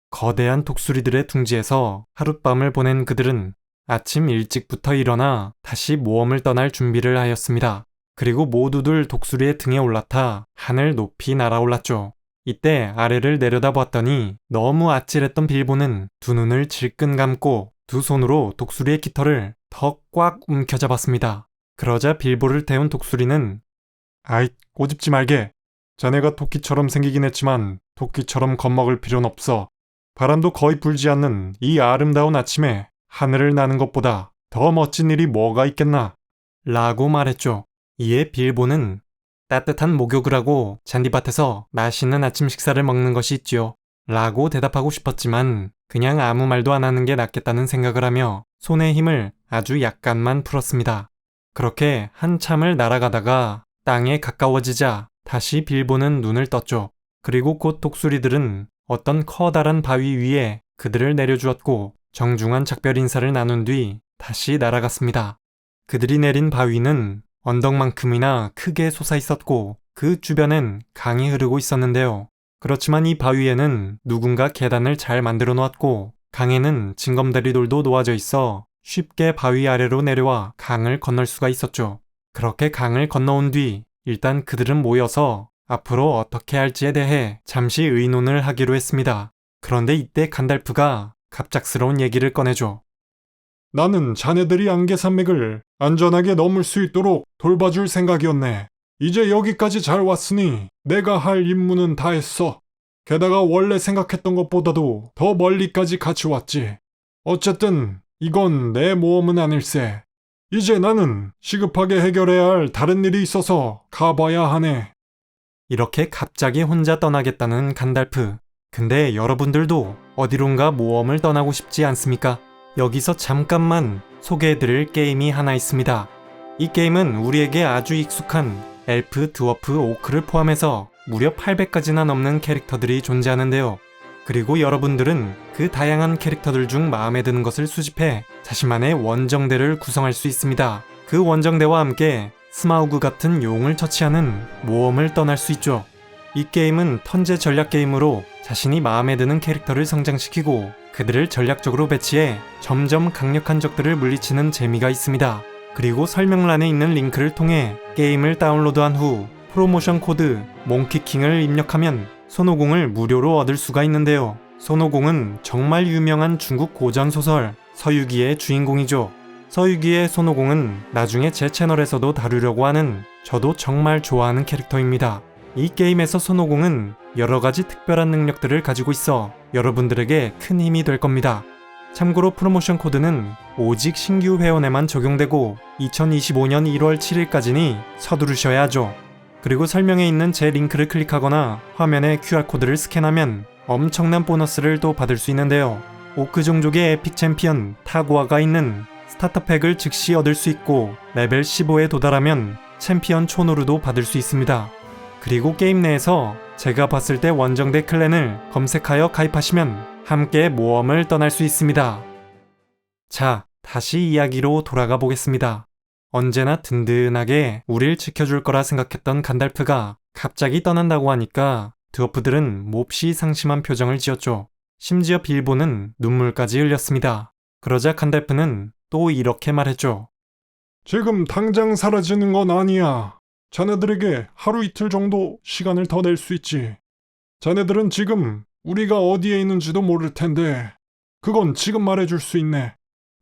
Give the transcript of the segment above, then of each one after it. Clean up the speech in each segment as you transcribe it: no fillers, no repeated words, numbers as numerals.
거대한 독수리들의 둥지에서 하룻밤을 보낸 그들은 아침 일찍부터 일어나 다시 모험을 떠날 준비를 하였습니다. 그리고 모두들 독수리의 등에 올라타 하늘 높이 날아올랐죠. 이때 아래를 내려다보았더니 너무 아찔했던 빌보는 두 눈을 질끈 감고 두 손으로 독수리의 깃털을 더 꽉 움켜잡았습니다. 그러자 빌보를 태운 독수리는 아이, 꼬집지 말게. 자네가 토끼처럼 생기긴 했지만 토끼처럼 겁먹을 필요는 없어. 바람도 거의 불지 않는 이 아름다운 아침에 하늘을 나는 것보다 더 멋진 일이 뭐가 있겠나? 라고 말했죠. 이에 빌보는 따뜻한 목욕을 하고 잔디밭에서 맛있는 아침 식사를 먹는 것이 있지요. 라고 대답하고 싶었지만 그냥 아무 말도 안 하는 게 낫겠다는 생각을 하며 손의 힘을 아주 약간만 풀었습니다. 그렇게 한참을 날아가다가 땅에 가까워지자 다시 빌보는 눈을 떴죠. 그리고 곧 독수리들은 어떤 커다란 바위 위에 그들을 내려주었고 정중한 작별 인사를 나눈 뒤 다시 날아갔습니다. 그들이 내린 바위는 언덕만큼이나 크게 솟아 있었고 그 주변엔 강이 흐르고 있었는데요. 그렇지만 이 바위에는 누군가 계단을 잘 만들어 놓았고 강에는 징검다리돌도 놓아져 있어 쉽게 바위 아래로 내려와 강을 건널 수가 있었죠. 그렇게 강을 건너온 뒤 일단 그들은 모여서 앞으로 어떻게 할지에 대해 잠시 의논을 하기로 했습니다. 그런데 이때 간달프가 갑작스러운 얘기를 꺼내죠. 나는 자네들이 안개산맥을 안전하게 넘을 수 있도록 돌봐줄 생각이었네. 이제 여기까지 잘 왔으니 내가 할 임무는 다 했어. 게다가 원래 생각했던 것보다도 더 멀리까지 같이 왔지. 어쨌든 이건 내 모험은 아닐세. 이제 나는 시급하게 해결해야 할 다른 일이 있어서 가봐야 하네. 이렇게 갑자기 혼자 떠나겠다는 간달프. 근데 여러분들도 어디론가 모험을 떠나고 싶지 않습니까? 여기서 잠깐만 소개해드릴 게임이 하나 있습니다. 이 게임은 우리에게 아주 익숙한 엘프, 드워프, 오크를 포함해서 무려 800가지나 넘는 캐릭터들이 존재하는데요. 그리고 여러분들은 그 다양한 캐릭터들 중 마음에 드는 것을 수집해 자신만의 원정대를 구성할 수 있습니다. 그 원정대와 함께 스마우그 같은 용을 처치하는 모험을 떠날 수 있죠. 이 게임은 턴제 전략 게임으로 자신이 마음에 드는 캐릭터를 성장시키고 그들을 전략적으로 배치해 점점 강력한 적들을 물리치는 재미가 있습니다. 그리고 설명란에 있는 링크를 통해 게임을 다운로드한 후 프로모션 코드 몽키킹을 입력하면 손오공을 무료로 얻을 수가 있는데요. 손오공은 정말 유명한 중국 고전소설 서유기의 주인공이죠. 서유기의 손오공은 나중에 제 채널에서도 다루려고 하는 저도 정말 좋아하는 캐릭터입니다. 이 게임에서 손오공은 여러가지 특별한 능력들을 가지고 있어 여러분들에게 큰 힘이 될 겁니다. 참고로 프로모션 코드는 오직 신규 회원에만 적용되고 2025년 1월 7일까지니 서두르셔야 하죠. 그리고 설명에 있는 제 링크를 클릭하거나 화면에 QR코드를 스캔하면 엄청난 보너스를 또 받을 수 있는데요. 오크 종족의 에픽 챔피언 타고아가 있는 스타터팩을 즉시 얻을 수 있고 레벨 15에 도달하면 챔피언 초노루도 받을 수 있습니다. 그리고 게임 내에서 제가 봤을 때 원정대 클랜을 검색하여 가입하시면 함께 모험을 떠날 수 있습니다. 자, 다시 이야기로 돌아가 보겠습니다. 언제나 든든하게 우릴 지켜줄 거라 생각했던 간달프가 갑자기 떠난다고 하니까 드워프들은 몹시 상심한 표정을 지었죠. 심지어 빌보는 눈물까지 흘렸습니다. 그러자 간달프는 또 이렇게 말했죠. 지금 당장 사라지는 건 아니야. 자네들에게 하루 이틀 정도 시간을 더 낼 수 있지. 자네들은 지금 우리가 어디에 있는지도 모를 텐데 그건 지금 말해줄 수 있네.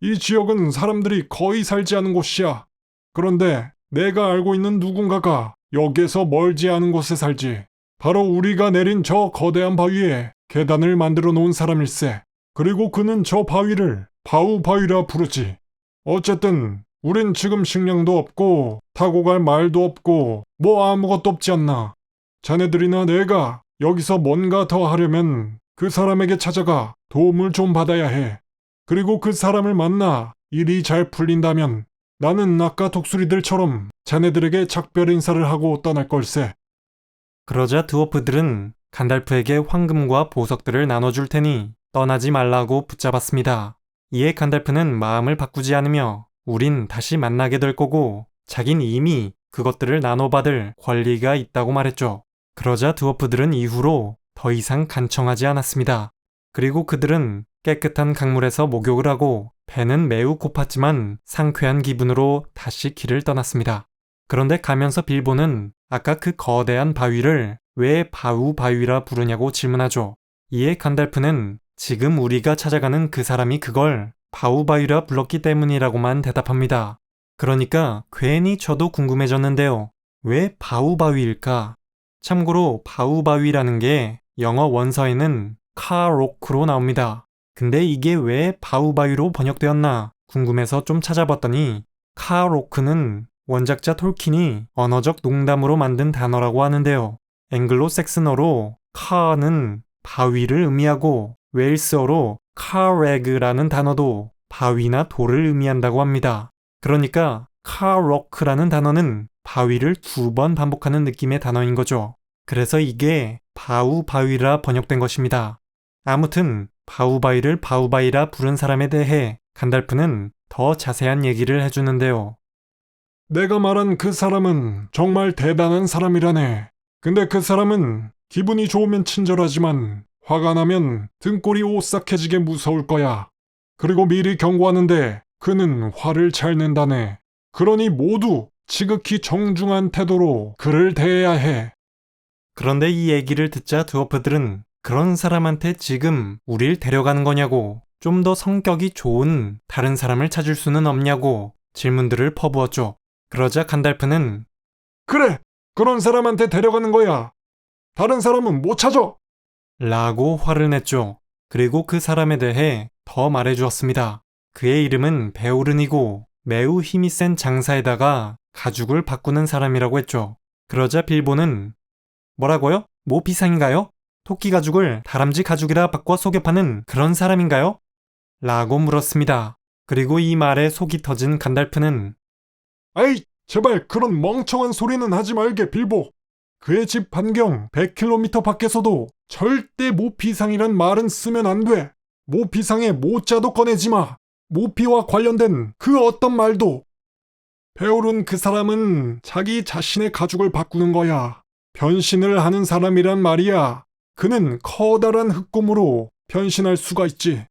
이 지역은 사람들이 거의 살지 않은 곳이야. 그런데 내가 알고 있는 누군가가 여기에서 멀지 않은 곳에 살지. 바로 우리가 내린 저 거대한 바위에 계단을 만들어 놓은 사람일세. 그리고 그는 저 바위를 바우바위라 부르지. 어쨌든 우린 지금 식량도 없고 타고 갈 말도 없고 뭐 아무것도 없지 않나. 자네들이나 내가 여기서 뭔가 더 하려면 그 사람에게 찾아가 도움을 좀 받아야 해. 그리고 그 사람을 만나 일이 잘 풀린다면 나는 아까 독수리들처럼 자네들에게 작별 인사를 하고 떠날 걸세. 그러자 드워프들은 간달프에게 황금과 보석들을 나눠줄 테니 떠나지 말라고 붙잡았습니다. 이에 간달프는 마음을 바꾸지 않으며 우린 다시 만나게 될 거고 자긴 이미 그것들을 나눠받을 권리가 있다고 말했죠. 그러자 드워프들은 이후로 더 이상 간청하지 않았습니다. 그리고 그들은 깨끗한 강물에서 목욕을 하고 배는 매우 고팠지만 상쾌한 기분으로 다시 길을 떠났습니다. 그런데 가면서 빌보는 아까 그 거대한 바위를 왜 바위라 부르냐고 질문하죠. 이에 간달프는 지금 우리가 찾아가는 그 사람이 그걸 바위라 불렀기 때문이라고만 대답합니다. 그러니까 괜히 저도 궁금해졌는데요. 왜 바위일까? 참고로 바위라는 게 영어 원서에는 카로크로 나옵니다. 근데 이게 왜 바위로 번역되었나 궁금해서 좀 찾아봤더니 카로크는 원작자 톨킨이 언어적 농담으로 만든 단어라고 하는데요. 앵글로색슨어로 카는 바위를 의미하고 웨일스어로 카레그라는 단어도 바위나 돌을 의미한다고 합니다. 그러니까 카로크라는 단어는 바위를 2번 반복하는 느낌의 단어인 거죠. 그래서 이게 바위라 번역된 것입니다. 아무튼 바위를 바위라 부른 사람에 대해 간달프는 더 자세한 얘기를 해주는데요. 내가 말한 그 사람은 정말 대단한 사람이라네. 근데 그 사람은 기분이 좋으면 친절하지만 화가 나면 등골이 오싹해지게 무서울 거야. 그리고 미리 경고하는데 그는 화를 잘 낸다네. 그러니 모두 지극히 정중한 태도로 그를 대해야 해. 그런데 이 얘기를 듣자 드워프들은 그런 사람한테 지금 우릴 데려가는 거냐고, 좀 더 성격이 좋은 다른 사람을 찾을 수는 없냐고 질문들을 퍼부었죠. 그러자 간달프는 그래! 그런 사람한테 데려가는 거야. 다른 사람은 못 찾아! 라고 화를 냈죠. 그리고 그 사람에 대해 더 말해주었습니다. 그의 이름은 베오른이고 매우 힘이 센 장사에다가 가죽을 바꾸는 사람이라고 했죠. 그러자 빌보는 뭐라고요? 뭐 비상인가요? 토끼 가죽을 다람쥐 가죽이라 바꿔 속여 파는 그런 사람인가요? 라고 물었습니다. 그리고 이 말에 속이 터진 간달프는 아이, 제발 그런 멍청한 소리는 하지 말게, 빌보. 그의 집 반경 100km 밖에서도 절대 모피상이란 말은 쓰면 안 돼. 모피상의 모자도 꺼내지 마. 모피와 관련된 그 어떤 말도. 베오른 그 사람은 자기 자신의 가죽을 바꾸는 거야. 변신을 하는 사람이란 말이야. 그는 커다란 흑곰으로 변신할 수가 있지.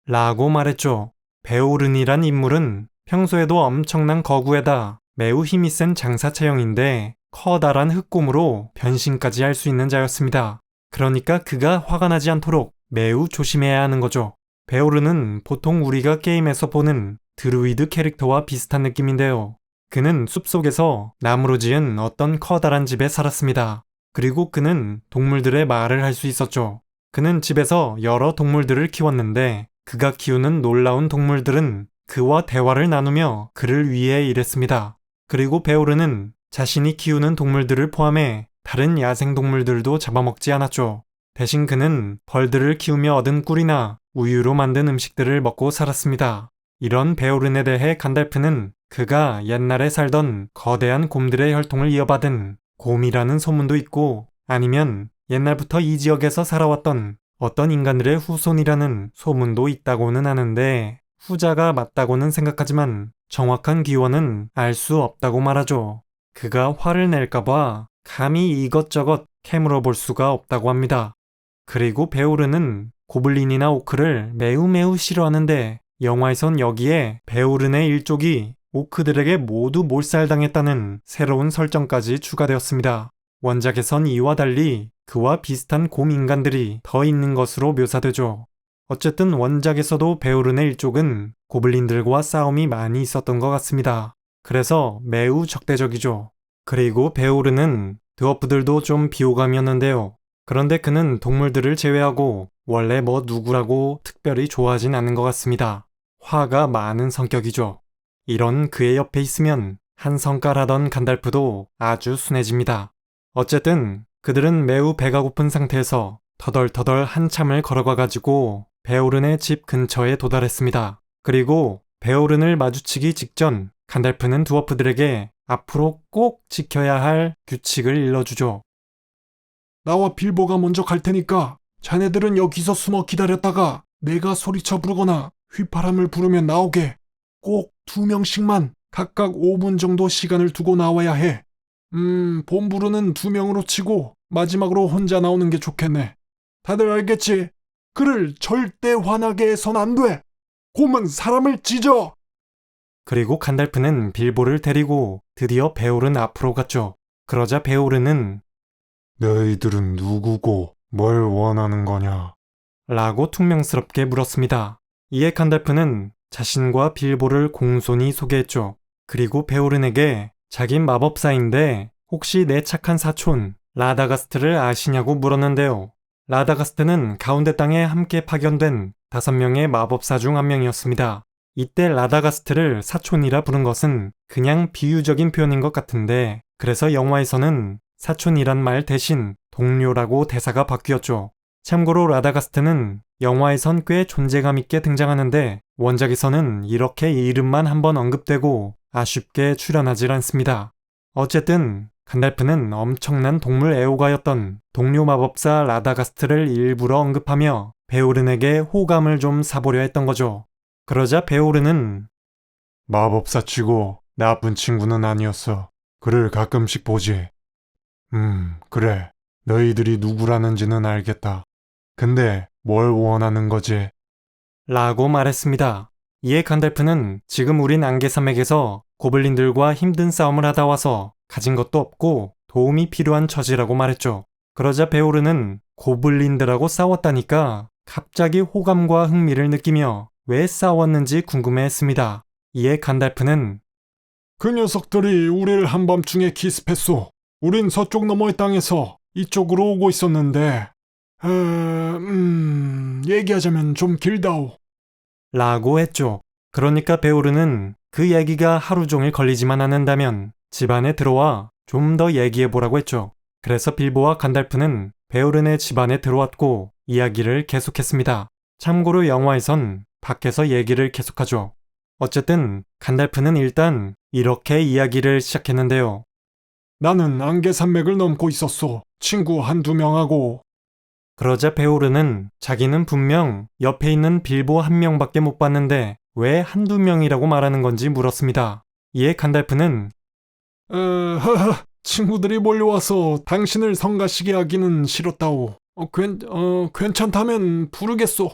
라고 말했죠. 베오른이란 인물은 평소에도 엄청난 거구에다 매우 힘이 센 장사 체형인데 커다란 흑곰으로 변신까지 할 수 있는 자였습니다. 그러니까 그가 화가 나지 않도록 매우 조심해야 하는 거죠. 베오른은 보통 우리가 게임에서 보는 드루이드 캐릭터와 비슷한 느낌인데요. 그는 숲속에서 나무로 지은 어떤 커다란 집에 살았습니다. 그리고 그는 동물들의 말을 할 수 있었죠. 그는 집에서 여러 동물들을 키웠는데 그가 키우는 놀라운 동물들은 그와 대화를 나누며 그를 위해 일했습니다. 그리고 베오르는 자신이 키우는 동물들을 포함해 다른 야생동물들도 잡아먹지 않았죠. 대신 그는 벌들을 키우며 얻은 꿀이나 우유로 만든 음식들을 먹고 살았습니다. 이런 베오른에 대해 간달프는 그가 옛날에 살던 거대한 곰들의 혈통을 이어받은 곰이라는 소문도 있고 아니면 옛날부터 이 지역에서 살아왔던 어떤 인간들의 후손이라는 소문도 있다고는 하는데 후자가 맞다고는 생각하지만 정확한 기원은 알 수 없다고 말하죠. 그가 화를 낼까봐 감히 이것저것 캐물어 볼 수가 없다고 합니다. 그리고 베오른은 고블린이나 오크를 매우 싫어하는데 영화에선 여기에 베오른의 일족이 오크들에게 모두 몰살당했다는 새로운 설정까지 추가되었습니다. 원작에선 이와 달리 그와 비슷한 곰 인간들이 더 있는 것으로 묘사되죠. 어쨌든 원작에서도 베오른의 일족은 고블린들과 싸움이 많이 있었던 것 같습니다. 그래서 매우 적대적이죠. 그리고 베오른은 드워프들도 좀 비호감이었는데요. 그런데 그는 동물들을 제외하고 원래 뭐 누구라고 특별히 좋아하진 않는 것 같습니다. 화가 많은 성격이죠. 이런 그의 옆에 있으면 한 성깔하던 간달프도 아주 순해집니다. 어쨌든 그들은 매우 배가 고픈 상태에서 터덜터덜 한참을 걸어가가지고 베오른의 집 근처에 도달했습니다. 그리고 베오른을 마주치기 직전 간달프는 드워프들에게 앞으로 꼭 지켜야 할 규칙을 일러주죠. 나와 빌보가 먼저 갈 테니까 자네들은 여기서 숨어 기다렸다가 내가 소리쳐 부르거나 휘파람을 부르면 나오게. 꼭 2명씩만 각각 5분 정도 시간을 두고 나와야 해. 본부르는 2명으로 치고 마지막으로 혼자 나오는 게 좋겠네. 다들 알겠지? 그를 절대 화나게 해선 안 돼. 곰은 사람을 찢어. 그리고 간달프는 빌보를 데리고 드디어 베오른 앞으로 갔죠. 그러자 베오른은 너희들은 누구고 뭘 원하는 거냐? 라고 퉁명스럽게 물었습니다. 이에 간달프는 자신과 빌보를 공손히 소개했죠. 그리고 베오른에게 자긴 마법사인데 혹시 내 착한 사촌 라다가스트를 아시냐고 물었는데요. 라다가스트는 가운데 땅에 함께 파견된 5명의 마법사 중 한 명이었습니다. 이때 라다가스트를 사촌이라 부른 것은 그냥 비유적인 표현인 것 같은데 그래서 영화에서는 사촌이란 말 대신 동료라고 대사가 바뀌었죠. 참고로 라다가스트는 영화에선 꽤 존재감 있게 등장하는데 원작에서는 이렇게 이름만 한번 언급되고 아쉽게 출연하질 않습니다. 어쨌든 간달프는 엄청난 동물 애호가였던 동료 마법사 라다가스트를 일부러 언급하며 베오른에게 호감을 좀 사보려 했던 거죠. 그러자 베오른은 마법사치고 나쁜 친구는 아니었어. 그를 가끔씩 보지. 그래. 너희들이 누구라는지는 알겠다. 근데 뭘 원하는 거지? 라고 말했습니다. 이에 간달프는 지금 우린 안개산맥에서 고블린들과 힘든 싸움을 하다 와서 가진 것도 없고 도움이 필요한 처지라고 말했죠. 그러자 베오르는 고블린들하고 싸웠다니까 갑자기 호감과 흥미를 느끼며 왜 싸웠는지 궁금해했습니다. 이에 간달프는 그 녀석들이 우리를 한밤중에 기습했소. 우린 서쪽 너머의 땅에서 이쪽으로 오고 있었는데, 얘기하자면 좀 길다오. 라고 했죠. 그러니까 베오르는 그 얘기가 하루 종일 걸리지만 않는다면 집 안에 들어와 좀 더 얘기해보라고 했죠. 그래서 빌보와 간달프는 베오른의 집 안에 들어왔고 이야기를 계속했습니다. 참고로 영화에선 밖에서 얘기를 계속하죠. 어쨌든 간달프는 일단 이렇게 이야기를 시작했는데요. 나는 안개산맥을 넘고 있었소. 친구 한두 명하고. 그러자 베오르는 자기는 분명 옆에 있는 빌보 한 명밖에 못 봤는데 왜 한두 명이라고 말하는 건지 물었습니다. 이에 간달프는 친구들이 몰려와서 당신을 성가시게 하기는 싫었다오. 괜찮다면 부르겠소.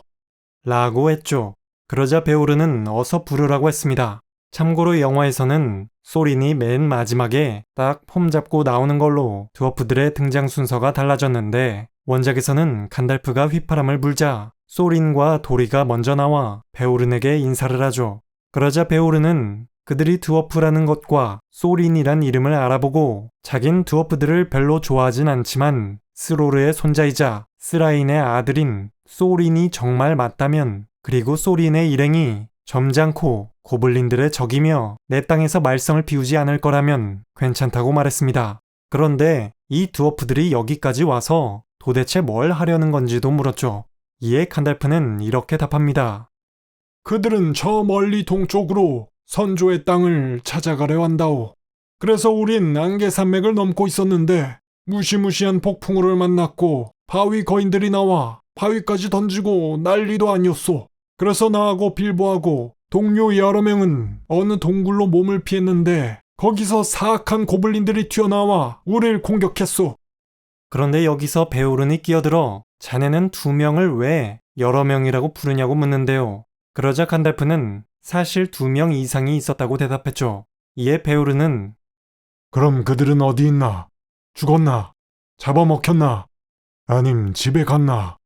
라고 했죠. 그러자 베오르는 어서 부르라고 했습니다. 참고로 영화에서는 소린이 맨 마지막에 딱 폼 잡고 나오는 걸로 드워프들의 등장 순서가 달라졌는데 원작에서는 간달프가 휘파람을 불자 소린과 도리가 먼저 나와 베오른에게 인사를 하죠. 그러자 베오른은 그들이 드워프라는 것과 소린이란 이름을 알아보고 자긴 드워프들을 별로 좋아하진 않지만 스로르의 손자이자 스라인의 아들인 소린이 정말 맞다면 그리고 소린의 일행이 점잖고 고블린들의 적이며 내 땅에서 말썽을 피우지 않을 거라면 괜찮다고 말했습니다. 그런데 이 드워프들이 여기까지 와서 도대체 뭘 하려는 건지도 물었죠. 이에 간달프는 이렇게 답합니다. 그들은 저 멀리 동쪽으로 선조의 땅을 찾아가려 한다오. 그래서 우린 안개산맥을 넘고 있었는데 무시무시한 폭풍우를 만났고 바위 거인들이 나와 바위까지 던지고 난리도 아니었소. 그래서 나하고 빌보하고 동료 여러 명은 어느 동굴로 몸을 피했는데 거기서 사악한 고블린들이 튀어나와 우리를 공격했소. 그런데 여기서 베오른이 끼어들어 자네는 2명을 왜 여러 명이라고 부르냐고 묻는데요. 그러자 간달프는 사실 2명 이상이 있었다고 대답했죠. 이에 베오른은 그럼 그들은 어디 있나? 죽었나? 잡아먹혔나? 아님 집에 갔나?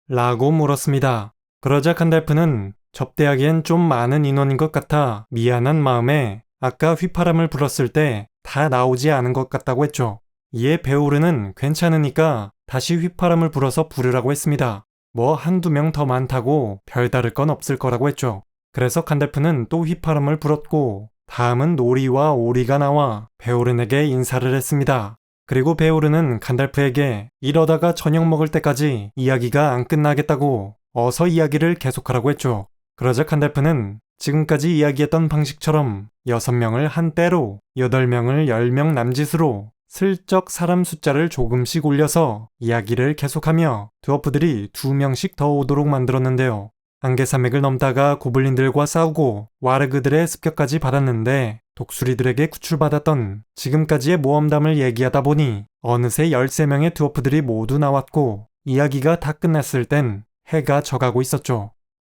라고 물었습니다. 그러자 간달프는 접대하기엔 좀 많은 인원인 것 같아 미안한 마음에 아까 휘파람을 불었을 때 다 나오지 않은 것 같다고 했죠. 이에 베오르는 괜찮으니까 다시 휘파람을 불어서 부르라고 했습니다. 뭐 한두 명 더 많다고 별다를 건 없을 거라고 했죠. 그래서 간달프는 또 휘파람을 불었고 다음은 노리와 오리가 나와 베오른에게 인사를 했습니다. 그리고 베오르는 간달프에게 이러다가 저녁 먹을 때까지 이야기가 안 끝나겠다고 어서 이야기를 계속하라고 했죠. 그러자 간달프는 지금까지 이야기했던 방식처럼 6명을 한때로 8명을 10명 남짓으로 슬쩍 사람 숫자를 조금씩 올려서 이야기를 계속하며 드워프들이 2명씩 더 오도록 만들었는데요. 안개산맥을 넘다가 고블린들과 싸우고 와르그들의 습격까지 받았는데 독수리들에게 구출받았던 지금까지의 모험담을 얘기하다 보니 어느새 13명의 드워프들이 모두 나왔고 이야기가 다 끝났을 땐 해가 져가고 있었죠.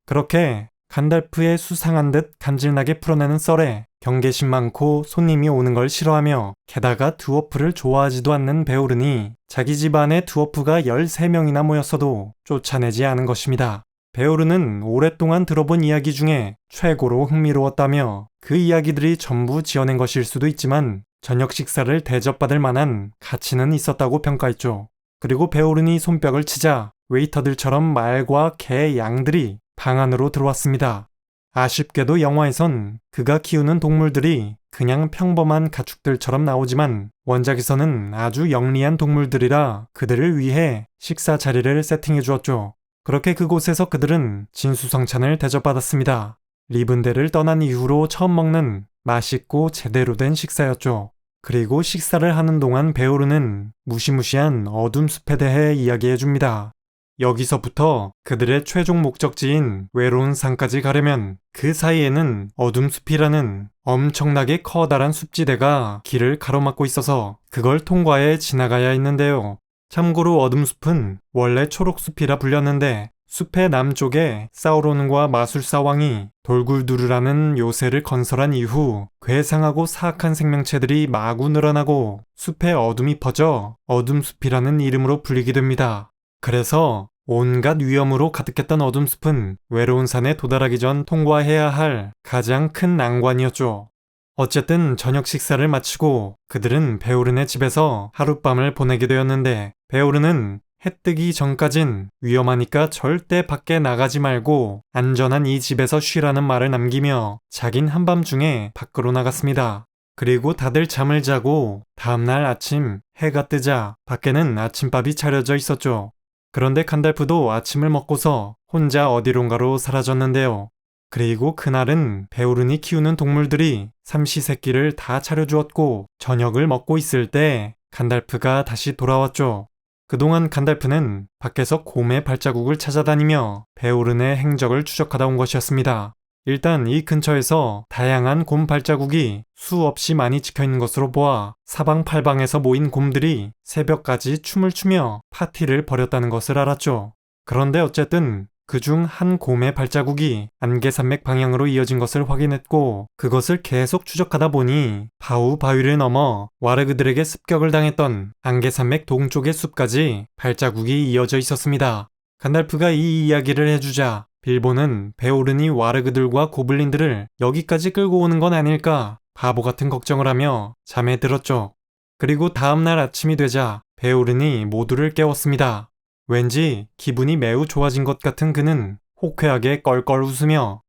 그렇게 간달프의 수상한 듯 간질나게 풀어내는 썰에 경계심 많고 손님이 오는 걸 싫어하며 게다가 드워프를 좋아하지도 않는 베오른이 자기 집안에 드워프가 13명이나 모였어도 쫓아내지 않은 것입니다. 베오른은 오랫동안 들어본 이야기 중에 최고로 흥미로웠다며 그 이야기들이 전부 지어낸 것일 수도 있지만 저녁 식사를 대접받을 만한 가치는 있었다고 평가했죠. 그리고 베오른이 손뼉을 치자 웨이터들처럼 말과 개, 양들이 방 안으로 들어왔습니다. 아쉽게도 영화에선 그가 키우는 동물들이 그냥 평범한 가축들처럼 나오지만 원작에서는 아주 영리한 동물들이라 그들을 위해 식사 자리를 세팅해 주었죠. 그렇게 그곳에서 그들은 진수성찬을 대접받았습니다. 리븐데를 떠난 이후로 처음 먹는 맛있고 제대로 된 식사였죠. 그리고 식사를 하는 동안 베오르는 무시무시한 어둠 숲에 대해 이야기해 줍니다. 여기서부터 그들의 최종 목적지인 외로운 산까지 가려면 그 사이에는 어둠 숲이라는 엄청나게 커다란 숲지대가 길을 가로막고 있어서 그걸 통과해 지나가야 했는데요. 참고로 어둠 숲은 원래 초록숲이라 불렸는데 숲의 남쪽에 사우론과 마술사 왕이 돌굴두르라는 요새를 건설한 이후 괴상하고 사악한 생명체들이 마구 늘어나고 숲에 어둠이 퍼져 어둠 숲이라는 이름으로 불리게 됩니다. 그래서 온갖 위험으로 가득했던 어둠 숲은 외로운 산에 도달하기 전 통과해야 할 가장 큰 난관이었죠. 어쨌든 저녁 식사를 마치고 그들은 베오른의 집에서 하룻밤을 보내게 되었는데 베오른은 해 뜨기 전까진 위험하니까 절대 밖에 나가지 말고 안전한 이 집에서 쉬라는 말을 남기며 자긴 한밤중에 밖으로 나갔습니다. 그리고 다들 잠을 자고 다음날 아침 해가 뜨자 밖에는 아침밥이 차려져 있었죠. 그런데 간달프도 아침을 먹고서 혼자 어디론가로 사라졌는데요. 그리고 그날은 베오른이 키우는 동물들이 삼시세끼를 다 차려주었고 저녁을 먹고 있을 때 간달프가 다시 돌아왔죠. 그동안 간달프는 밖에서 곰의 발자국을 찾아다니며 베오른의 행적을 추적하다 온 것이었습니다. 일단 이 근처에서 다양한 곰 발자국이 수없이 많이 찍혀있는 것으로 보아 사방팔방에서 모인 곰들이 새벽까지 춤을 추며 파티를 벌였다는 것을 알았죠. 그런데 어쨌든 그중 한 곰의 발자국이 안개산맥 방향으로 이어진 것을 확인했고 그것을 계속 추적하다 보니 바우 바위를 넘어 와르그들에게 습격을 당했던 안개산맥 동쪽의 숲까지 발자국이 이어져 있었습니다. 간달프가 이 이야기를 해주자 빌보는 베오른이 와르그들과 고블린들을 여기까지 끌고 오는 건 아닐까 바보 같은 걱정을 하며 잠에 들었죠. 그리고 다음날 아침이 되자 베오른이 모두를 깨웠습니다. 왠지 기분이 매우 좋아진 것 같은 그는 호쾌하게 껄껄 웃으며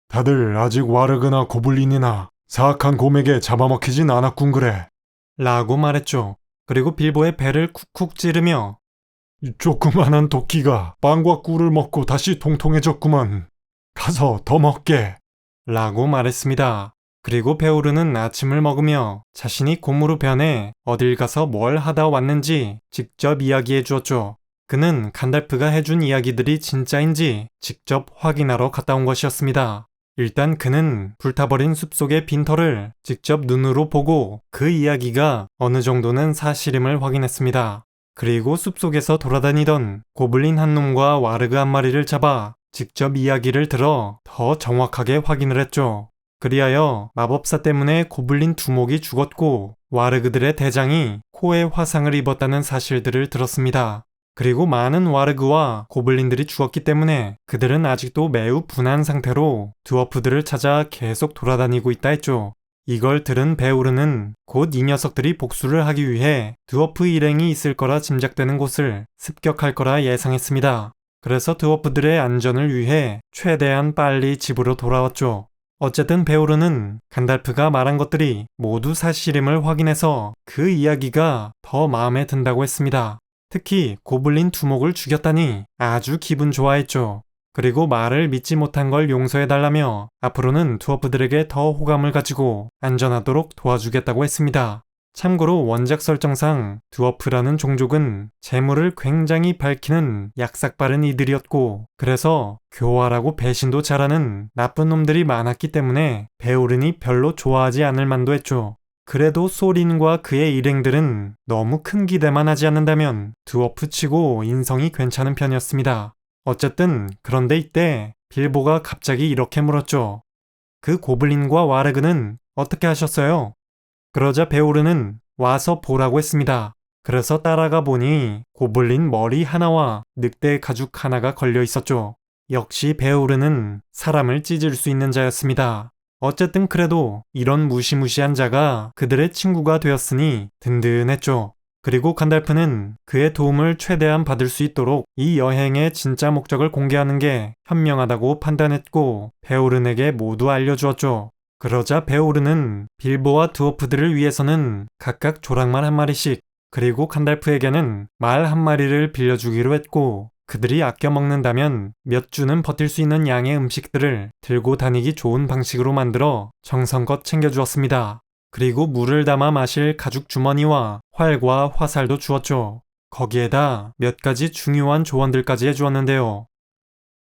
다들 아직 와르그나 고블린이나 사악한 곰에게 잡아먹히진 않았군 그래. 라고 말했죠. 그리고 빌보의 배를 쿡쿡 찌르며 이 조그만한 도끼가 빵과 꿀을 먹고 다시 통통해졌구만. 가서 더 먹게. 라고 말했습니다. 그리고 베오르는 아침을 먹으며 자신이 곰으로 변해 어딜 가서 뭘 하다 왔는지 직접 이야기해 주었죠. 그는 간달프가 해준 이야기들이 진짜인지 직접 확인하러 갔다 온 것이었습니다. 일단 그는 불타버린 숲속의 빈터를 직접 눈으로 보고 그 이야기가 어느 정도는 사실임을 확인했습니다. 그리고 숲속에서 돌아다니던 고블린 한 놈과 와르그 한 마리를 잡아 직접 이야기를 들어 더 정확하게 확인을 했죠. 그리하여 마법사 때문에 고블린 두목이 죽었고 와르그들의 대장이 코에 화상을 입었다는 사실들을 들었습니다. 그리고 많은 와르그와 고블린들이 죽었기 때문에 그들은 아직도 매우 분한 상태로 드워프들을 찾아 계속 돌아다니고 있다 했죠. 이걸 들은 베오르는 곧 이 녀석들이 복수를 하기 위해 드워프 일행이 있을 거라 짐작되는 곳을 습격할 거라 예상했습니다. 그래서 드워프들의 안전을 위해 최대한 빨리 집으로 돌아왔죠. 어쨌든 베오르는 간달프가 말한 것들이 모두 사실임을 확인해서 그 이야기가 더 마음에 든다고 했습니다. 특히 고블린 두목을 죽였다니 아주 기분 좋아했죠. 그리고 말을 믿지 못한 걸 용서해달라며 앞으로는 드워프들에게 더 호감을 가지고 안전하도록 도와주겠다고 했습니다. 참고로 원작 설정상 드워프라는 종족은 재물을 굉장히 밝히는 약삭빠른 이들이었고 그래서 교활하고 배신도 잘하는 나쁜 놈들이 많았기 때문에 베오른이 별로 좋아하지 않을 만도 했죠. 그래도 소린과 그의 일행들은 너무 큰 기대만 하지 않는다면 드워프치고 인성이 괜찮은 편이었습니다. 어쨌든 그런데 이때 빌보가 갑자기 이렇게 물었죠. 그 고블린과 와르그는 어떻게 하셨어요? 그러자 베오르는 와서 보라고 했습니다. 그래서 따라가 보니 고블린 머리 하나와 늑대 가죽 하나가 걸려 있었죠. 역시 베오르는 사람을 찢을 수 있는 자였습니다. 어쨌든 그래도 이런 무시무시한 자가 그들의 친구가 되었으니 든든했죠. 그리고 간달프는 그의 도움을 최대한 받을 수 있도록 이 여행의 진짜 목적을 공개하는 게 현명하다고 판단했고 베오른에게 모두 알려주었죠. 그러자 베오른은 빌보와 드워프들을 위해서는 각각 조랑말 한 마리씩 그리고 간달프에게는 말 한 마리를 빌려주기로 했고 그들이 아껴 먹는다면 몇 주는 버틸 수 있는 양의 음식들을 들고 다니기 좋은 방식으로 만들어 정성껏 챙겨주었습니다. 그리고 물을 담아 마실 가죽 주머니와 활과 화살도 주었죠. 거기에다 몇 가지 중요한 조언들까지 해주었는데요.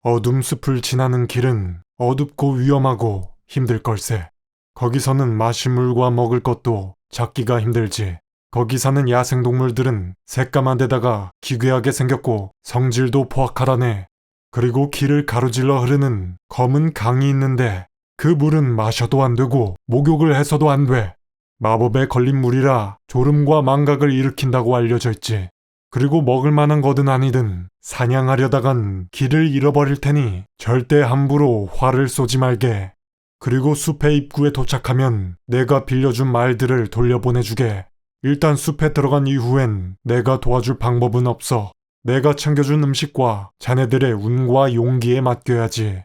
어둠 숲을 지나는 길은 어둡고 위험하고 힘들 걸세. 거기서는 마실 물과 먹을 것도 찾기가 힘들지. 거기 사는 야생동물들은 새까만 데다가 기괴하게 생겼고 성질도 포악하다네. 그리고 길을 가로질러 흐르는 검은 강이 있는데 그 물은 마셔도 안 되고 목욕을 해서도 안 돼. 마법에 걸린 물이라 졸음과 망각을 일으킨다고 알려져 있지. 그리고 먹을 만한 거든 아니든 사냥하려다간 길을 잃어버릴 테니 절대 함부로 활을 쏘지 말게. 그리고 숲의 입구에 도착하면 내가 빌려준 말들을 돌려보내주게. 일단 숲에 들어간 이후엔 내가 도와줄 방법은 없어. 내가 챙겨준 음식과 자네들의 운과 용기에 맡겨야지.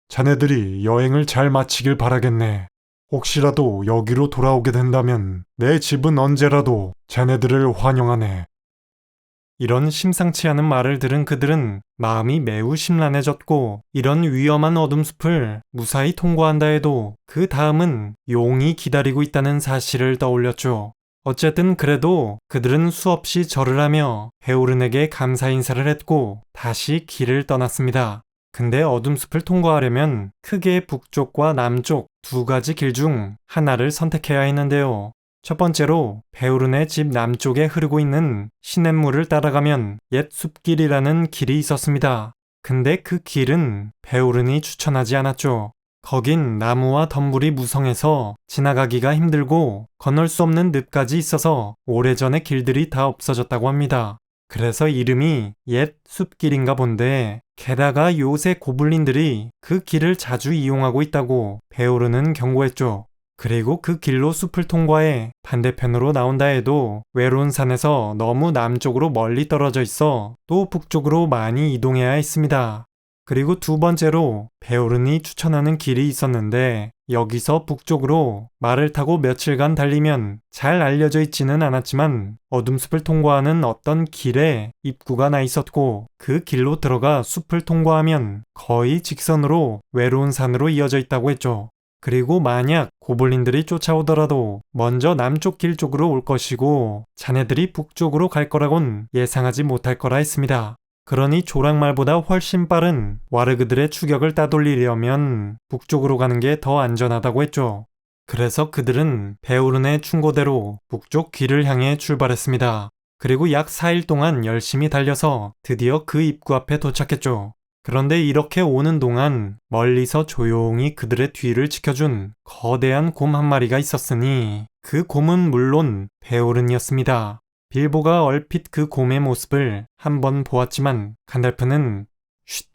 자네들이 여행을 잘 마치길 바라겠네. 혹시라도 여기로 돌아오게 된다면 내 집은 언제라도 자네들을 환영하네. 이런 심상치 않은 말을 들은 그들은 마음이 매우 심란해졌고 이런 위험한 어둠 숲을 무사히 통과한다 해도 그 다음은 용이 기다리고 있다는 사실을 떠올렸죠. 어쨌든 그래도 그들은 수없이 절을 하며 베오른에게 감사 인사를 했고 다시 길을 떠났습니다. 근데 어둠 숲을 통과하려면 크게 북쪽과 남쪽 두 가지 길 중 하나를 선택해야 했는데요. 첫 번째로 베오른의 집 남쪽에 흐르고 있는 시냇물을 따라가면 옛 숲길이라는 길이 있었습니다. 근데 그 길은 베오른이 추천하지 않았죠. 거긴 나무와 덤불이 무성해서 지나가기가 힘들고 건널 수 없는 늪까지 있어서 오래전에 길들이 다 없어졌다고 합니다. 그래서 이름이 옛 숲길인가 본데 게다가 요새 고블린들이 그 길을 자주 이용하고 있다고 베오르는 경고했죠. 그리고 그 길로 숲을 통과해 반대편으로 나온다 해도 외로운 산에서 너무 남쪽으로 멀리 떨어져 있어 또 북쪽으로 많이 이동해야 했습니다. 그리고 두 번째로 베오른이 추천하는 길이 있었는데 여기서 북쪽으로 말을 타고 며칠간 달리면 잘 알려져 있지는 않았지만 어둠 숲을 통과하는 어떤 길에 입구가 나 있었고 그 길로 들어가 숲을 통과하면 거의 직선으로 외로운 산으로 이어져 있다고 했죠. 그리고 만약 고블린들이 쫓아오더라도 먼저 남쪽 길 쪽으로 올 것이고 자네들이 북쪽으로 갈 거라곤 예상하지 못할 거라 했습니다. 그러니 조랑말보다 훨씬 빠른 와르그들의 추격을 따돌리려면 북쪽으로 가는 게 더 안전하다고 했죠. 그래서 그들은 베오른의 충고대로 북쪽 길을 향해 출발했습니다. 그리고 약 4일 동안 열심히 달려서 드디어 그 입구 앞에 도착했죠. 그런데 이렇게 오는 동안 멀리서 조용히 그들의 뒤를 지켜준 거대한 곰 한 마리가 있었으니 그 곰은 물론 베오른이었습니다. 빌보가 얼핏 그 곰의 모습을 한번 보았지만 간달프는 쉿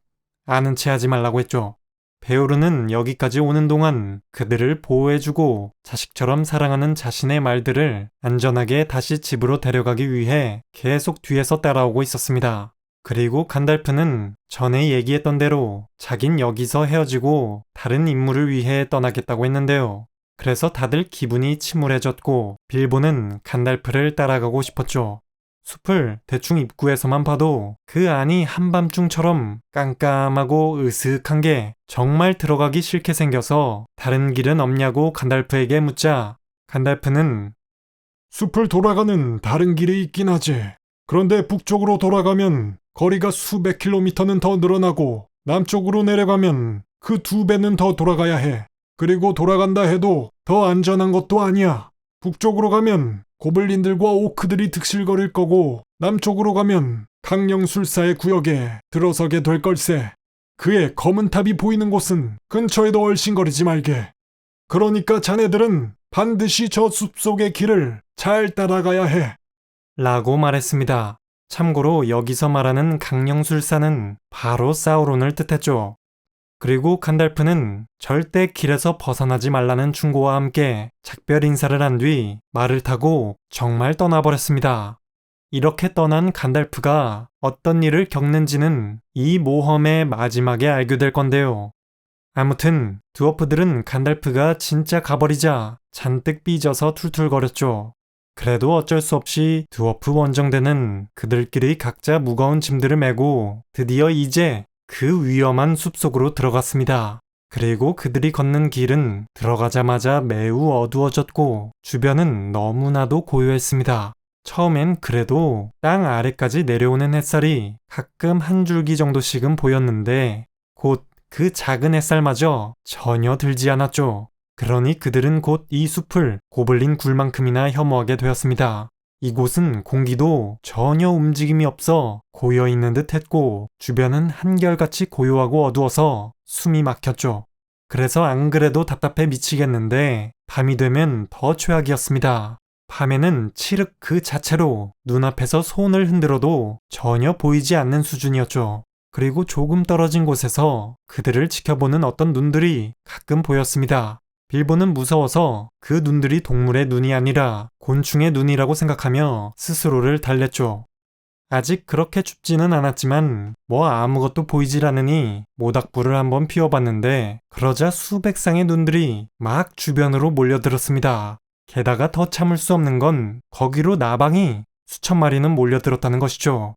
아는 체 하지 말라고 했죠. 베오른은 여기까지 오는 동안 그들을 보호해주고 자식처럼 사랑하는 자신의 말들을 안전하게 다시 집으로 데려가기 위해 계속 뒤에서 따라오고 있었습니다. 그리고 간달프는 전에 얘기했던 대로 자긴 여기서 헤어지고 다른 임무를 위해 떠나겠다고 했는데요. 그래서 다들 기분이 침울해졌고 빌보는 간달프를 따라가고 싶었죠. 숲을 대충 입구에서만 봐도 그 안이 한밤중처럼 깜깜하고 으슥한 게 정말 들어가기 싫게 생겨서 다른 길은 없냐고 간달프에게 묻자 간달프는 숲을 돌아가는 다른 길이 있긴 하지. 그런데 북쪽으로 돌아가면 거리가 수백 킬로미터는 더 늘어나고 남쪽으로 내려가면 그 2배는 더 돌아가야 해. 그리고 돌아간다 해도 더 안전한 것도 아니야. 북쪽으로 가면 고블린들과 오크들이 득실거릴 거고 남쪽으로 가면 강령술사의 구역에 들어서게 될 걸세. 그의 검은 탑이 보이는 곳은 근처에도 얼씬거리지 말게. 그러니까 자네들은 반드시 저 숲속의 길을 잘 따라가야 해. 라고 말했습니다. 참고로 여기서 말하는 강령술사는 바로 사우론을 뜻했죠. 그리고 간달프는 절대 길에서 벗어나지 말라는 충고와 함께 작별 인사를 한 뒤 말을 타고 정말 떠나버렸습니다. 이렇게 떠난 간달프가 어떤 일을 겪는지는 이 모험의 마지막에 알게 될 건데요. 아무튼 드워프들은 간달프가 진짜 가버리자 잔뜩 삐져서 툴툴거렸죠. 그래도 어쩔 수 없이 드워프 원정대는 그들끼리 각자 무거운 짐들을 메고 드디어 이제 그 위험한 숲속으로 들어갔습니다. 그리고 그들이 걷는 길은 들어가자마자 매우 어두워졌고 주변은 너무나도 고요했습니다. 처음엔 그래도 땅 아래까지 내려오는 햇살이 가끔 한 줄기 정도씩은 보였는데 곧 그 작은 햇살마저 전혀 들지 않았죠. 그러니 그들은 곧 이 숲을 고블린 굴만큼이나 혐오하게 되었습니다. 이곳은 공기도 전혀 움직임이 없어 고여있는 듯 했고 주변은 한결같이 고요하고 어두워서 숨이 막혔죠. 그래서 안 그래도 답답해 미치겠는데 밤이 되면 더 최악이었습니다. 밤에는 칠흑 그 자체로 눈앞에서 손을 흔들어도 전혀 보이지 않는 수준이었죠. 그리고 조금 떨어진 곳에서 그들을 지켜보는 어떤 눈들이 가끔 보였습니다. 빌보는 무서워서 그 눈들이 동물의 눈이 아니라 곤충의 눈이라고 생각하며 스스로를 달랬죠. 아직 그렇게 춥지는 않았지만 뭐 아무것도 보이질 않으니 모닥불을 한번 피워봤는데 그러자 수백 쌍의 눈들이 막 주변으로 몰려들었습니다. 게다가 더 참을 수 없는 건 거기로 나방이 수천 마리는 몰려들었다는 것이죠.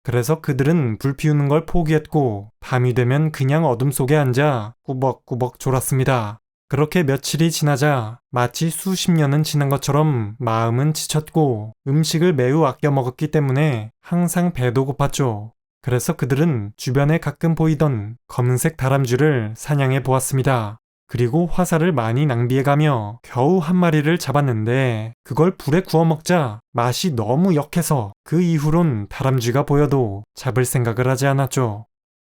그래서 그들은 불 피우는 걸 포기했고 밤이 되면 그냥 어둠 속에 앉아 꾸벅꾸벅 졸았습니다. 그렇게 며칠이 지나자 마치 수십 년은 지난 것처럼 마음은 지쳤고 음식을 매우 아껴 먹었기 때문에 항상 배도 고팠죠. 그래서 그들은 주변에 가끔 보이던 검은색 다람쥐를 사냥해 보았습니다. 그리고 화살을 많이 낭비해가며 겨우 한 마리를 잡았는데 그걸 불에 구워 먹자 맛이 너무 역해서 그 이후론 다람쥐가 보여도 잡을 생각을 하지 않았죠.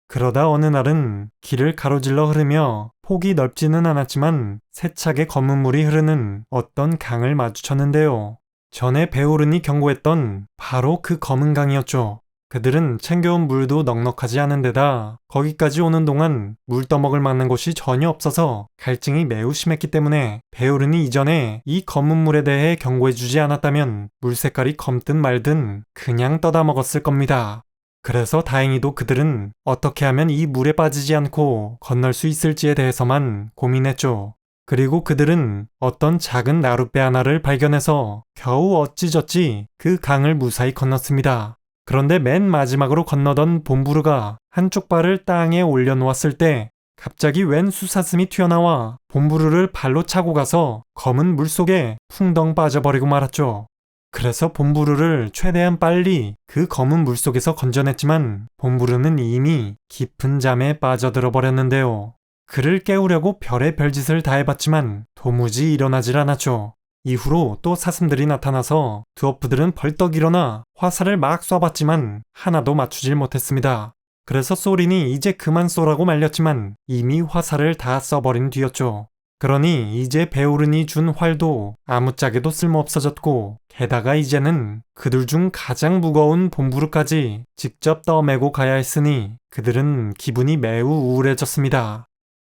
그러다 어느 날은 길을 가로질러 흐르며 폭이 넓지는 않았지만 세차게 검은 물이 흐르는 어떤 강을 마주쳤는데요. 전에 베오른이 경고했던 바로 그 검은 강이었죠. 그들은 챙겨온 물도 넉넉하지 않은 데다 거기까지 오는 동안 물 떠먹을 만한 곳이 전혀 없어서 갈증이 매우 심했기 때문에 베오른이 이전에 이 검은 물에 대해 경고해주지 않았다면 물 색깔이 검든 말든 그냥 떠다 먹었을 겁니다. 그래서 다행히도 그들은 어떻게 하면 이 물에 빠지지 않고 건널 수 있을지에 대해서만 고민했죠. 그리고 그들은 어떤 작은 나룻배 하나를 발견해서 겨우 어찌저찌 그 강을 무사히 건넜습니다. 그런데 맨 마지막으로 건너던 봄부르가 한쪽 발을 땅에 올려놓았을 때 갑자기 웬 수사슴이 튀어나와 봄부르를 발로 차고 가서 검은 물속에 풍덩 빠져버리고 말았죠. 그래서 봄부르를 최대한 빨리 그 검은 물속에서 건져냈지만 봄부르는 이미 깊은 잠에 빠져들어 버렸는데요. 그를 깨우려고 별의 별짓을 다 해봤지만 도무지 일어나질 않았죠. 이후로 또 사슴들이 나타나서 드워프들은 벌떡 일어나 화살을 막 쏴봤지만 하나도 맞추질 못했습니다. 그래서 소린이 이제 그만 쏘라고 말렸지만 이미 화살을 다 써버린 뒤였죠. 그러니 이제 베오른이 준 활도 아무짝에도 쓸모없어졌고 게다가 이제는 그들 중 가장 무거운 봄부르까지 직접 떠매고 가야 했으니 그들은 기분이 매우 우울해졌습니다.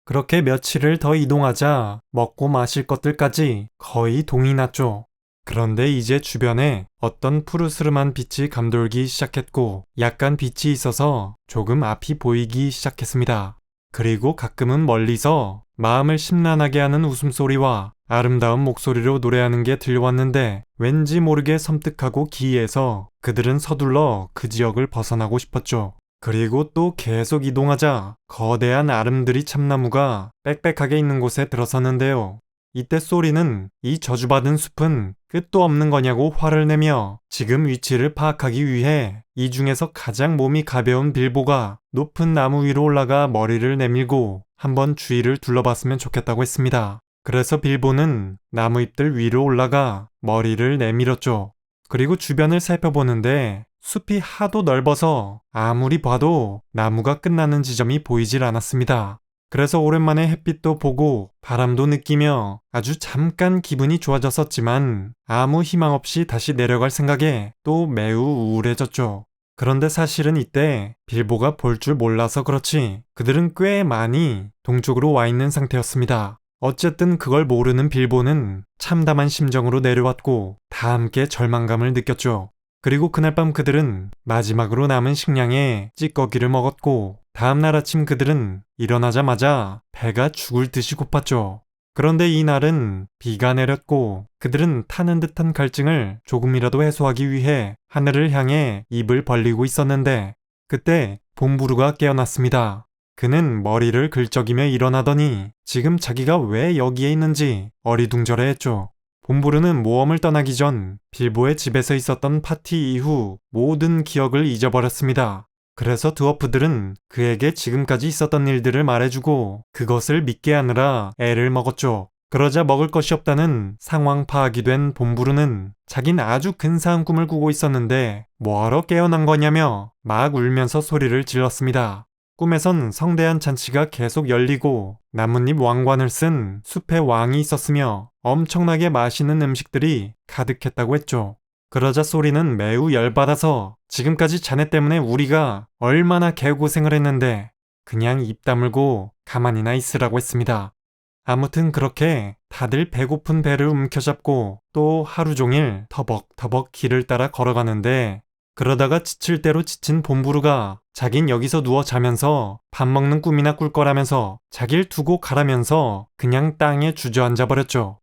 그렇게 며칠을 더 이동하자 먹고 마실 것들까지 거의 동이 났죠. 그런데 이제 주변에 어떤 푸르스름한 빛이 감돌기 시작했고 약간 빛이 있어서 조금 앞이 보이기 시작했습니다. 그리고 가끔은 멀리서 마음을 심란하게 하는 웃음소리와 아름다운 목소리로 노래하는 게 들려왔는데 왠지 모르게 섬뜩하고 기이해서 그들은 서둘러 그 지역을 벗어나고 싶었죠. 그리고 또 계속 이동하자 거대한 아름드리 참나무가 빽빽하게 있는 곳에 들어섰는데요. 이때 소리는 이 저주받은 숲은 끝도 없는 거냐고 화를 내며 지금 위치를 파악하기 위해 이 중에서 가장 몸이 가벼운 빌보가 높은 나무 위로 올라가 머리를 내밀고 한번 주위를 둘러봤으면 좋겠다고 했습니다. 그래서 빌보는 나무 잎들 위로 올라가 머리를 내밀었죠. 그리고 주변을 살펴보는데 숲이 하도 넓어서 아무리 봐도 나무가 끝나는 지점이 보이질 않았습니다. 그래서 오랜만에 햇빛도 보고 바람도 느끼며 아주 잠깐 기분이 좋아졌었지만 아무 희망 없이 다시 내려갈 생각에 또 매우 우울해졌죠. 그런데 사실은 이때 빌보가 볼 줄 몰라서 그렇지 그들은 꽤 많이 동쪽으로 와 있는 상태였습니다. 어쨌든 그걸 모르는 빌보는 참담한 심정으로 내려왔고 다 함께 절망감을 느꼈죠. 그리고 그날 밤 그들은 마지막으로 남은 식량에 찌꺼기를 먹었고 다음날 아침 그들은 일어나자마자 배가 죽을 듯이 고팠죠. 그런데 이날은 비가 내렸고 그들은 타는 듯한 갈증을 조금이라도 해소하기 위해 하늘을 향해 입을 벌리고 있었는데 그때 봄부루가 깨어났습니다. 그는 머리를 긁적이며 일어나더니 지금 자기가 왜 여기에 있는지 어리둥절해했죠. 봄부루는 모험을 떠나기 전 빌보의 집에서 있었던 파티 이후 모든 기억을 잊어버렸습니다. 그래서 드워프들은 그에게 지금까지 있었던 일들을 말해주고 그것을 믿게 하느라 애를 먹었죠. 그러자 먹을 것이 없다는 상황 파악이 된 봄부루는 자긴 아주 근사한 꿈을 꾸고 있었는데 뭐하러 깨어난 거냐며 막 울면서 소리를 질렀습니다. 꿈에선 성대한 잔치가 계속 열리고 나뭇잎 왕관을 쓴 숲의 왕이 있었으며 엄청나게 맛있는 음식들이 가득했다고 했죠. 그러자 소리는 매우 열받아서 지금까지 자네 때문에 우리가 얼마나 개고생을 했는데 그냥 입 다물고 가만히나 있으라고 했습니다. 아무튼 그렇게 다들 배고픈 배를 움켜잡고 또 하루 종일 터벅터벅 길을 따라 걸어가는데 그러다가 지칠 대로 지친 봄부루가 자긴 여기서 누워 자면서 밥 먹는 꿈이나 꿀 거라면서 자길 두고 가라면서 그냥 땅에 주저앉아 버렸죠.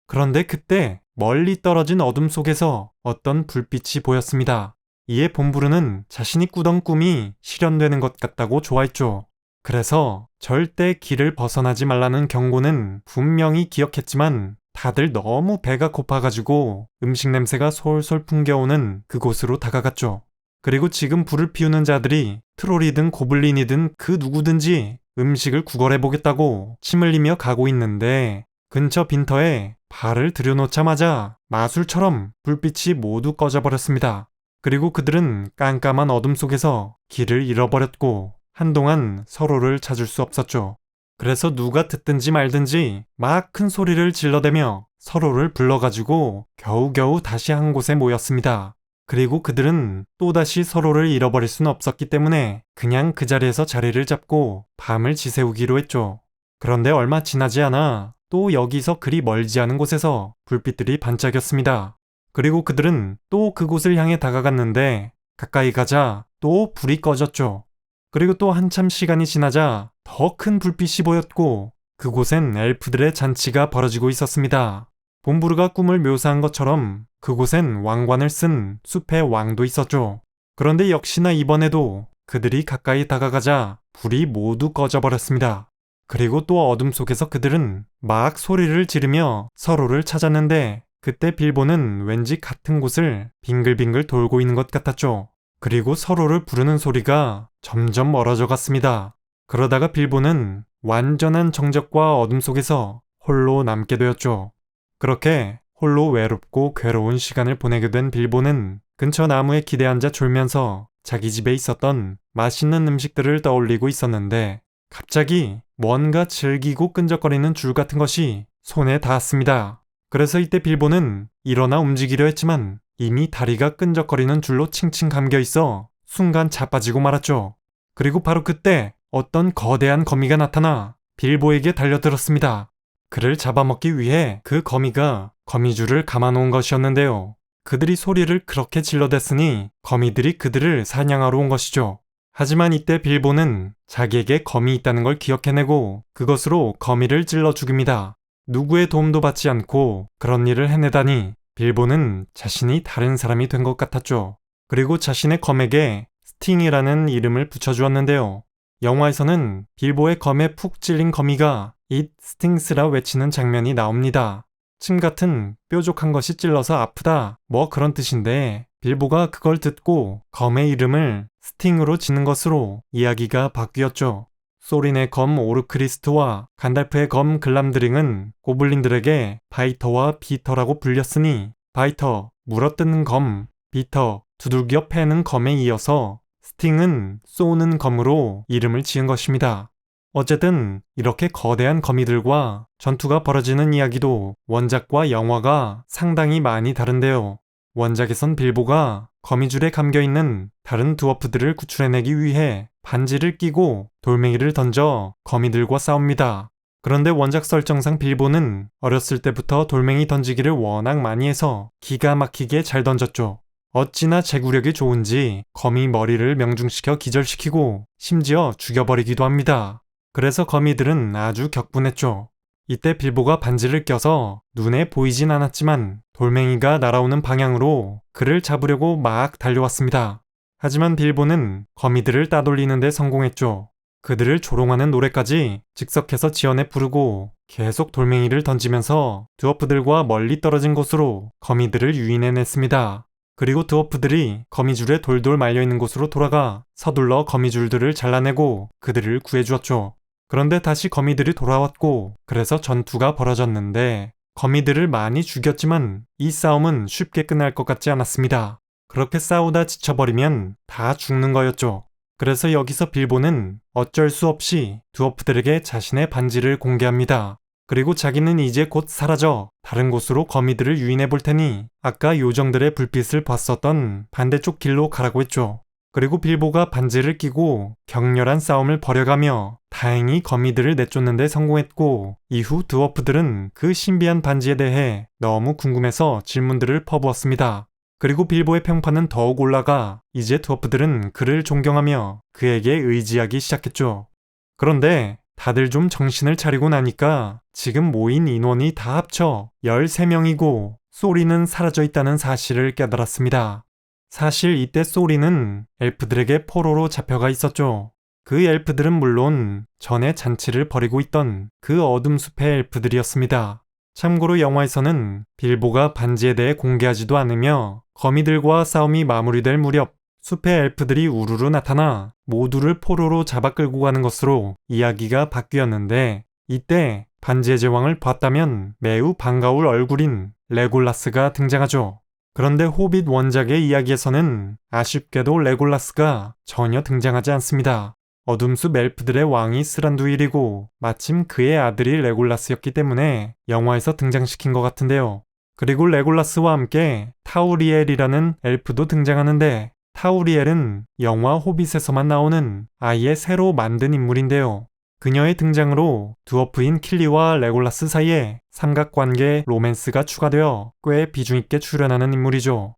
그런데 그때 멀리 떨어진 어둠 속에서 어떤 불빛이 보였습니다. 이에 봄부루는 자신이 꾸던 꿈이 실현되는 것 같다고 좋아했죠. 그래서 절대 길을 벗어나지 말라는 경고는 분명히 기억했지만 다들 너무 배가 고파가지고 음식 냄새가 솔솔 풍겨오는 그곳으로 다가갔죠. 그리고 지금 불을 피우는 자들이 트롤이든 고블린이든 그 누구든지 음식을 구걸해보겠다고 침 흘리며 가고 있는데 근처 빈터에 발을 들여놓자마자 마술처럼 불빛이 모두 꺼져버렸습니다. 그리고 그들은 깜깜한 어둠 속에서 길을 잃어버렸고 한동안 서로를 찾을 수 없었죠. 그래서 누가 듣든지 말든지 막 큰 소리를 질러대며 서로를 불러가지고 겨우겨우 다시 한 곳에 모였습니다. 그리고 그들은 또다시 서로를 잃어버릴 수는 없었기 때문에 그냥 그 자리에서 자리를 잡고 밤을 지새우기로 했죠. 그런데 얼마 지나지 않아 또 여기서 그리 멀지 않은 곳에서 불빛들이 반짝였습니다. 그리고 그들은 또 그곳을 향해 다가갔는데 가까이 가자 또 불이 꺼졌죠. 그리고 또 한참 시간이 지나자 더 큰 불빛이 보였고 그곳엔 엘프들의 잔치가 벌어지고 있었습니다. 봄부루가 꿈을 묘사한 것처럼 그곳엔 왕관을 쓴 숲의 왕도 있었죠. 그런데 역시나 이번에도 그들이 가까이 다가가자 불이 모두 꺼져버렸습니다. 그리고 또 어둠 속에서 그들은 막 소리를 지르며 서로를 찾았는데 그때 빌보는 왠지 같은 곳을 빙글빙글 돌고 있는 것 같았죠. 그리고 서로를 부르는 소리가 점점 멀어져 갔습니다. 그러다가 빌보는 완전한 정적과 어둠 속에서 홀로 남게 되었죠. 그렇게 홀로 외롭고 괴로운 시간을 보내게 된 빌보는 근처 나무에 기대앉아 졸면서 자기 집에 있었던 맛있는 음식들을 떠올리고 있었는데 갑자기 뭔가 질기고 끈적거리는 줄 같은 것이 손에 닿았습니다. 그래서 이때 빌보는 일어나 움직이려 했지만 이미 다리가 끈적거리는 줄로 칭칭 감겨 있어 순간 자빠지고 말았죠. 그리고 바로 그때 어떤 거대한 거미가 나타나 빌보에게 달려들었습니다. 그를 잡아먹기 위해 그 거미가 거미줄을 감아놓은 것이었는데요. 그들이 소리를 그렇게 질러댔으니 거미들이 그들을 사냥하러 온 것이죠. 하지만 이때 빌보는 자기에게 검이 있다는 걸 기억해내고 그것으로 거미를 찔러 죽입니다. 누구의 도움도 받지 않고 그런 일을 해내다니 빌보는 자신이 다른 사람이 된 것 같았죠. 그리고 자신의 검에게 스팅이라는 이름을 붙여주었는데요. 영화에서는 빌보의 검에 푹 찔린 거미가 It stings라 외치는 장면이 나옵니다. 침 같은 뾰족한 것이 찔러서 아프다 뭐 그런 뜻인데 빌보가 그걸 듣고 검의 이름을 스팅으로 지는 것으로 이야기가 바뀌었죠. 소린의 검 오르크리스트와 간달프의 검 글람드링은 고블린들에게 바이터와 비터라고 불렸으니 바이터, 물어뜯는 검, 비터, 두들겨 패는 검에 이어서 스팅은 쏘는 검으로 이름을 지은 것입니다. 어쨌든 이렇게 거대한 거미들과 전투가 벌어지는 이야기도 원작과 영화가 상당히 많이 다른데요. 원작에선 빌보가 거미줄에 감겨있는 다른 드워프들을 구출해내기 위해 반지를 끼고 돌멩이를 던져 거미들과 싸웁니다. 그런데 원작 설정상 빌보는 어렸을 때부터 돌멩이 던지기를 워낙 많이 해서 기가 막히게 잘 던졌죠. 어찌나 제구력이 좋은지 거미 머리를 명중시켜 기절시키고 심지어 죽여버리기도 합니다. 그래서 거미들은 아주 격분했죠. 이때 빌보가 반지를 껴서 눈에 보이진 않았지만 돌멩이가 날아오는 방향으로 그를 잡으려고 막 달려왔습니다. 하지만 빌보는 거미들을 따돌리는 데 성공했죠. 그들을 조롱하는 노래까지 즉석해서 지어내 부르고 계속 돌멩이를 던지면서 드워프들과 멀리 떨어진 곳으로 거미들을 유인해냈습니다. 그리고 드워프들이 거미줄에 돌돌 말려있는 곳으로 돌아가 서둘러 거미줄들을 잘라내고 그들을 구해주었죠. 그런데 다시 거미들이 돌아왔고 그래서 전투가 벌어졌는데 거미들을 많이 죽였지만 이 싸움은 쉽게 끝날 것 같지 않았습니다. 그렇게 싸우다 지쳐버리면 다 죽는 거였죠. 그래서 여기서 빌보는 어쩔 수 없이 드워프들에게 자신의 반지를 공개합니다. 그리고 자기는 이제 곧 사라져 다른 곳으로 거미들을 유인해 볼 테니 아까 요정들의 불빛을 봤었던 반대쪽 길로 가라고 했죠. 그리고 빌보가 반지를 끼고 격렬한 싸움을 벌여가며 다행히 거미들을 내쫓는 데 성공했고 이후 드워프들은 그 신비한 반지에 대해 너무 궁금해서 질문들을 퍼부었습니다. 그리고 빌보의 평판은 더욱 올라가 이제 드워프들은 그를 존경하며 그에게 의지하기 시작했죠. 그런데 다들 좀 정신을 차리고 나니까 지금 모인 인원이 다 합쳐 13명이고 소리는 사라져 있다는 사실을 깨달았습니다. 사실 이때 소리는 엘프들에게 포로로 잡혀가 있었죠. 그 엘프들은 물론 전에 잔치를 벌이고 있던 그 어둠 숲의 엘프들이었습니다. 참고로 영화에서는 빌보가 반지에 대해 공개하지도 않으며 거미들과 싸움이 마무리될 무렵 숲의 엘프들이 우르르 나타나 모두를 포로로 잡아 끌고 가는 것으로 이야기가 바뀌었는데 이때 반지의 제왕을 봤다면 매우 반가울 얼굴인 레골라스가 등장하죠. 그런데 호빗 원작의 이야기에서는 아쉽게도 레골라스가 전혀 등장하지 않습니다. 어둠숲 엘프들의 왕이 스란두일이고 마침 그의 아들이 레골라스였기 때문에 영화에서 등장시킨 것 같은데요. 그리고 레골라스와 함께 타우리엘이라는 엘프도 등장하는데 타우리엘은 영화 호빗에서만 나오는 아예 새로 만든 인물인데요. 그녀의 등장으로 드워프인 킬리와 레골라스 사이에 삼각관계 로맨스가 추가되어 꽤 비중있게 출연하는 인물이죠.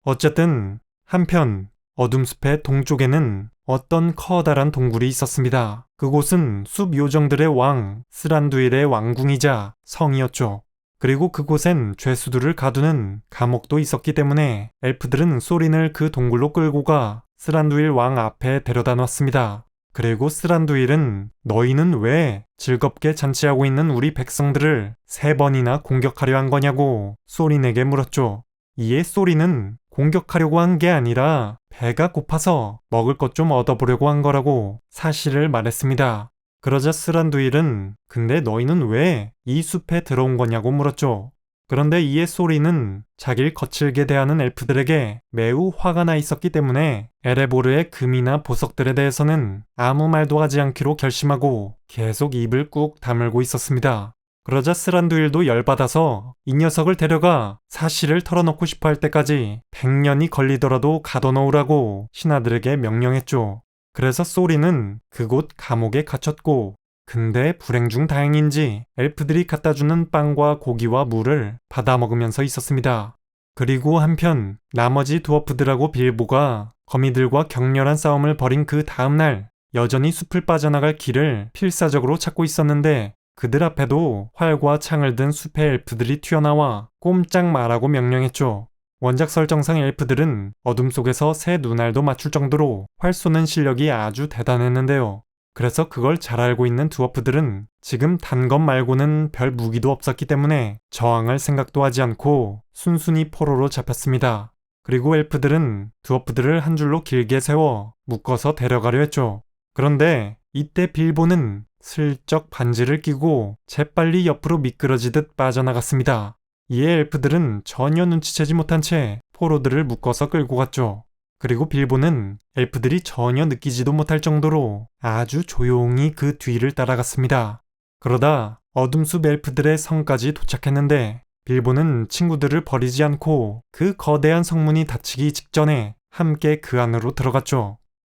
어쨌든 한편 어둠숲의 동쪽에는 어떤 커다란 동굴이 있었습니다. 그곳은 숲 요정들의 왕 스란두일의 왕궁이자 성이었죠. 그리고 그곳엔 죄수들을 가두는 감옥도 있었기 때문에 엘프들은 소린을 그 동굴로 끌고 가 스란두일 왕 앞에 데려다 놨습니다. 그리고 스란두일은 너희는 왜 즐겁게 잔치하고 있는 우리 백성들을 3번이나 공격하려 한 거냐고 소린에게 물었죠. 이에 소린은 공격하려고 한 게 아니라 배가 고파서 먹을 것 좀 얻어보려고 한 거라고 사실을 말했습니다. 그러자 스란두일은 근데 너희는 왜 이 숲에 들어온 거냐고 물었죠. 그런데 이에 소리는 자기를 거칠게 대하는 엘프들에게 매우 화가 나 있었기 때문에 에레보르의 금이나 보석들에 대해서는 아무 말도 하지 않기로 결심하고 계속 입을 꾹 다물고 있었습니다. 그러자 스란두일도 열받아서 이 녀석을 데려가 사실을 털어놓고 싶어 할 때까지 100년이 걸리더라도 가둬놓으라고 신하들에게 명령했죠. 그래서 소리는 그곳 감옥에 갇혔고 근데 불행 중 다행인지 엘프들이 갖다주는 빵과 고기와 물을 받아먹으면서 있었습니다. 그리고 한편 나머지 드워프들하고 빌보가 거미들과 격렬한 싸움을 벌인 그 다음날 여전히 숲을 빠져나갈 길을 필사적으로 찾고 있었는데 그들 앞에도 활과 창을 든 숲의 엘프들이 튀어나와 꼼짝 말라고 명령했죠. 원작 설정상 엘프들은 어둠 속에서 새 눈알도 맞출 정도로 활 쏘는 실력이 아주 대단했는데요. 그래서 그걸 잘 알고 있는 드워프들은 지금 단 것 말고는 별 무기도 없었기 때문에 저항할 생각도 하지 않고 순순히 포로로 잡혔습니다. 그리고 엘프들은 드워프들을 한 줄로 길게 세워 묶어서 데려가려 했죠. 그런데 이때 빌보는 슬쩍 반지를 끼고 재빨리 옆으로 미끄러지듯 빠져나갔습니다. 이에 엘프들은 전혀 눈치채지 못한 채 포로들을 묶어서 끌고 갔죠. 그리고 빌보는 엘프들이 전혀 느끼지도 못할 정도로 아주 조용히 그 뒤를 따라갔습니다. 그러다 어둠숲 엘프들의 성까지 도착했는데 빌보는 친구들을 버리지 않고 그 거대한 성문이 닫히기 직전에 함께 그 안으로 들어갔죠.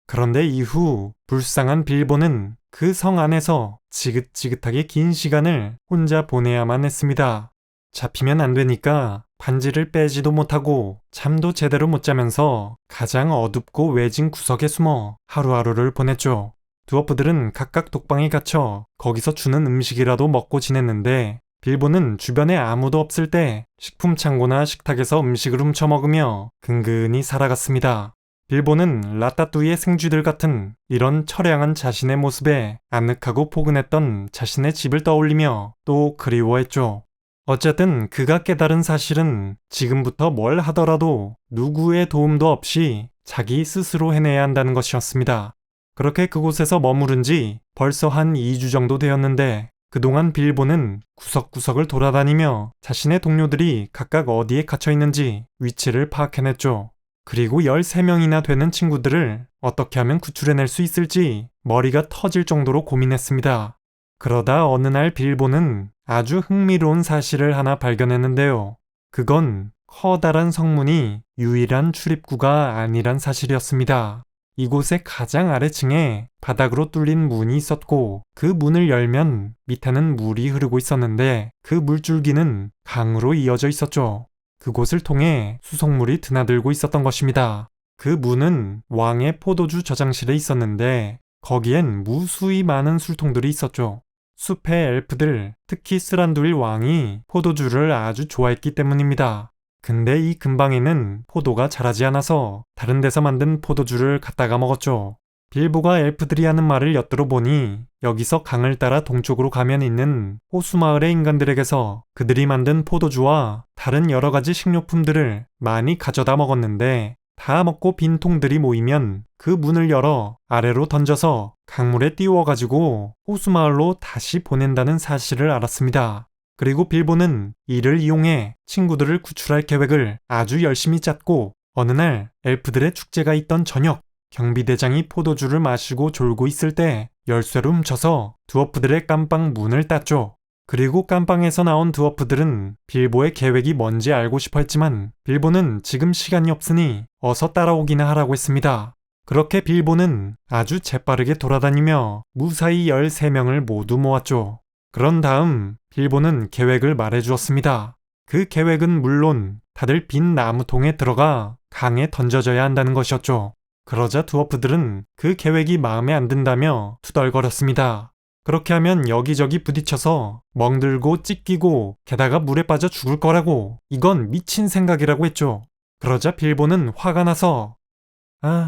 그런데 이후 불쌍한 빌보는 그 성 안에서 지긋지긋하게 긴 시간을 혼자 보내야만 했습니다. 잡히면 안 되니까 반지를 빼지도 못하고 잠도 제대로 못 자면서 가장 어둡고 외진 구석에 숨어 하루하루를 보냈죠. 드워프들은 각각 독방에 갇혀 거기서 주는 음식이라도 먹고 지냈는데 빌보는 주변에 아무도 없을 때 식품 창고나 식탁에서 음식을 훔쳐 먹으며 근근히 살아갔습니다. 빌보는 라따뚜이의 생쥐들 같은 이런 처량한 자신의 모습에 아늑하고 포근했던 자신의 집을 떠올리며 또 그리워했죠. 어쨌든 그가 깨달은 사실은 지금부터 뭘 하더라도 누구의 도움도 없이 자기 스스로 해내야 한다는 것이었습니다. 그렇게 그곳에서 머무른 지 벌써 한 2주 정도 되었는데 그동안 빌보는 구석구석을 돌아다니며 자신의 동료들이 각각 어디에 갇혀 있는지 위치를 파악해냈죠. 그리고 13명이나 되는 친구들을 어떻게 하면 구출해낼 수 있을지 머리가 터질 정도로 고민했습니다. 그러다 어느 날 빌보는 아주 흥미로운 사실을 하나 발견했는데요. 그건 커다란 성문이 유일한 출입구가 아니란 사실이었습니다. 이곳의 가장 아래층에 바닥으로 뚫린 문이 있었고 그 문을 열면 밑에는 물이 흐르고 있었는데 그 물줄기는 강으로 이어져 있었죠. 그곳을 통해 수송물이 드나들고 있었던 것입니다. 그 문은 왕의 포도주 저장실에 있었는데 거기엔 무수히 많은 술통들이 있었죠. 숲의 엘프들, 특히 스란두일 왕이 포도주를 아주 좋아했기 때문입니다. 근데 이 근방에는 포도가 자라지 않아서 다른 데서 만든 포도주를 갖다가 먹었죠. 빌보가 엘프들이 하는 말을 엿들어 보니 여기서 강을 따라 동쪽으로 가면 있는 호수마을의 인간들에게서 그들이 만든 포도주와 다른 여러 가지 식료품들을 많이 가져다 먹었는데 다 먹고 빈 통들이 모이면 그 문을 열어 아래로 던져서 강물에 띄워가지고 호수마을로 다시 보낸다는 사실을 알았습니다. 그리고 빌보는 이를 이용해 친구들을 구출할 계획을 아주 열심히 짰고 어느 날 엘프들의 축제가 있던 저녁 경비대장이 포도주를 마시고 졸고 있을 때 열쇠로 훔쳐서 드워프들의 깜빵 문을 땄죠. 그리고 깜빵에서 나온 드워프들은 빌보의 계획이 뭔지 알고 싶어 했지만 빌보는 지금 시간이 없으니 어서 따라오기나 하라고 했습니다. 그렇게 빌보는 아주 재빠르게 돌아다니며 무사히 13명을 모두 모았죠. 그런 다음 빌보는 계획을 말해주었습니다. 그 계획은 물론 다들 빈 나무통에 들어가 강에 던져져야 한다는 것이었죠. 그러자 드워프들은 그 계획이 마음에 안 든다며 투덜거렸습니다. 그렇게 하면 여기저기 부딪혀서 멍들고 찢기고 게다가 물에 빠져 죽을 거라고 이건 미친 생각이라고 했죠. 그러자 빌보는 화가 나서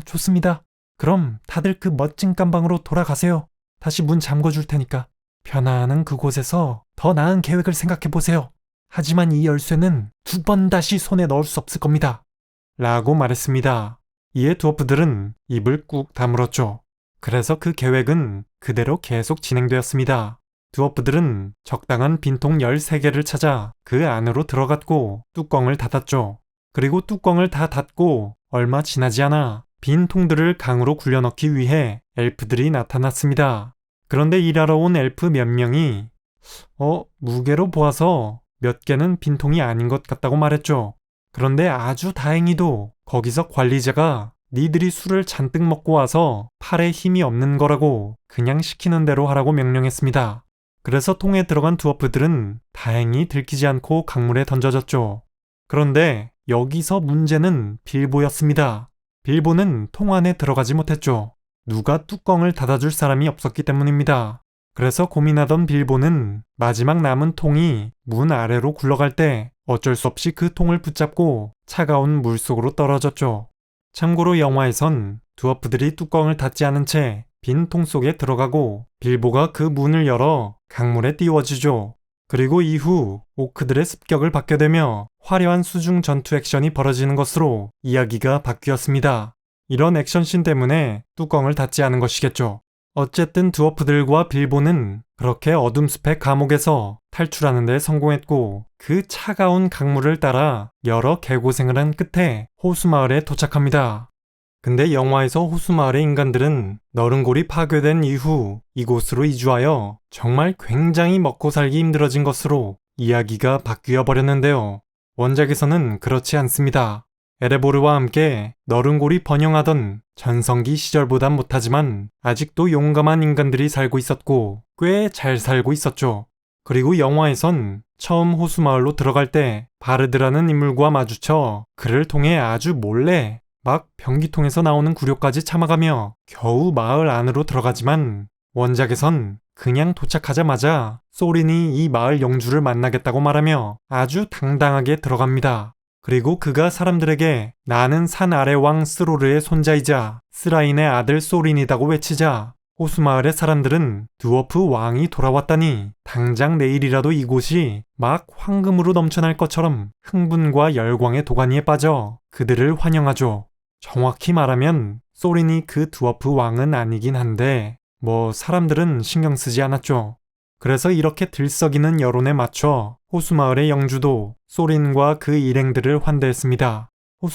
좋습니다. 그럼 다들 그 멋진 깜방으로 돌아가세요. 다시 문 잠궈줄 테니까. 편안한 그곳에서 더 나은 계획을 생각해보세요. 하지만 이 열쇠는 2번 다시 손에 넣을 수 없을 겁니다. 라고 말했습니다. 이에 드워프들은 입을 꾹 다물었죠. 그래서 그 계획은 그대로 계속 진행되었습니다. 드워프들은 적당한 빈통 13개를 찾아 그 안으로 들어갔고 뚜껑을 닫았죠. 그리고 뚜껑을 다 닫고 얼마 지나지 않아 빈 통들을 강으로 굴려넣기 위해 엘프들이 나타났습니다. 그런데 일하러 온 엘프 몇 명이 무게로 보아서 몇 개는 빈통이 아닌 것 같다고 말했죠. 그런데 아주 다행히도 거기서 관리자가 니들이 술을 잔뜩 먹고 와서 팔에 힘이 없는 거라고 그냥 시키는 대로 하라고 명령했습니다. 그래서 통에 들어간 드워프들은 다행히 들키지 않고 강물에 던져졌죠. 그런데 여기서 문제는 빌보였습니다. 빌보는 통 안에 들어가지 못했죠. 누가 뚜껑을 닫아줄 사람이 없었기 때문입니다. 그래서 고민하던 빌보는 마지막 남은 통이 문 아래로 굴러갈 때 어쩔 수 없이 그 통을 붙잡고 차가운 물속으로 떨어졌죠. 참고로 영화에선 드워프들이 뚜껑을 닫지 않은 채 빈 통 속에 들어가고 빌보가 그 문을 열어 강물에 띄워지죠. 그리고 이후 오크들의 습격을 받게 되며 화려한 수중 전투 액션이 벌어지는 것으로 이야기가 바뀌었습니다. 이런 액션씬 때문에 뚜껑을 닫지 않은 것이겠죠. 어쨌든 드워프들과 빌보는 그렇게 어둠 숲의 감옥에서 탈출하는 데 성공했고 그 차가운 강물을 따라 여러 개고생을 한 끝에 호수마을에 도착합니다. 근데 영화에서 호수마을의 인간들은 너른골이 파괴된 이후 이곳으로 이주하여 정말 굉장히 먹고 살기 힘들어진 것으로 이야기가 바뀌어 버렸는데요. 원작에서는 그렇지 않습니다. 에레보르와 함께 너른골이 번영하던 전성기 시절보단 못하지만 아직도 용감한 인간들이 살고 있었고 꽤 잘 살고 있었죠. 그리고 영화에선 처음 호수마을로 들어갈 때 바르드라는 인물과 마주쳐 그를 통해 아주 몰래 막 변기통에서 나오는 구료까지 참아가며 겨우 마을 안으로 들어가지만 원작에선 그냥 도착하자마자 소린이 이 마을 영주를 만나겠다고 말하며 아주 당당하게 들어갑니다. 그리고 그가 사람들에게 나는 산 아래 왕 스로르의 손자이자 스라인의 아들 소린이다고 외치자 호수마을의 사람들은 드워프 왕이 돌아왔다니 당장 내일이라도 이곳이 막 황금으로 넘쳐날 것처럼 흥분과 열광의 도가니에 빠져 그들을 환영하죠. 정확히 말하면 소린이 그 드워프 왕은 아니긴 한데 사람들은 신경 쓰지 않았죠. 그래서 이렇게 들썩이는 여론에 맞춰 호수마을의 영주도 소린과 그 일행들을 환대했습니다.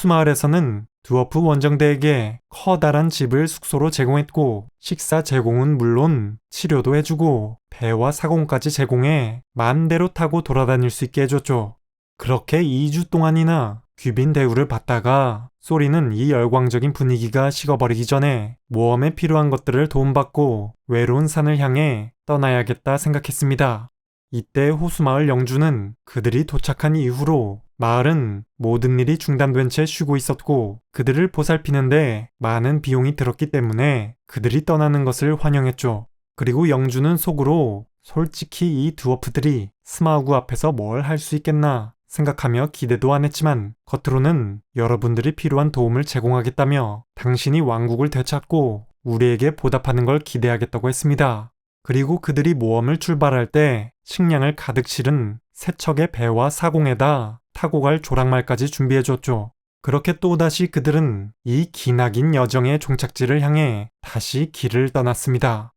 호수마을에서는 드워프 원정대에게 커다란 집을 숙소로 제공했고 식사 제공은 물론 치료도 해주고 배와 사공까지 제공해 마음대로 타고 돌아다닐 수 있게 해줬죠. 그렇게 2주 동안이나 귀빈 대우를 받다가 소리는 이 열광적인 분위기가 식어버리기 전에 모험에 필요한 것들을 도움받고 외로운 산을 향해 떠나야겠다 생각했습니다. 이때 호수마을 영주는 그들이 도착한 이후로 마을은 모든 일이 중단된 채 쉬고 있었고 그들을 보살피는데 많은 비용이 들었기 때문에 그들이 떠나는 것을 환영했죠. 그리고 영주는 속으로 솔직히 이 드워프들이 스마우그 앞에서 뭘 할 수 있겠나 생각하며 기대도 안 했지만 겉으로는 여러분들이 필요한 도움을 제공하겠다며 당신이 왕국을 되찾고 우리에게 보답하는 걸 기대하겠다고 했습니다. 그리고 그들이 모험을 출발할 때 식량을 가득 실은 세 척의 배와 사공에다 타고 갈 조랑말까지 준비해줬죠. 그렇게 또다시 그들은 이 기나긴 여정의 종착지를 향해 다시 길을 떠났습니다.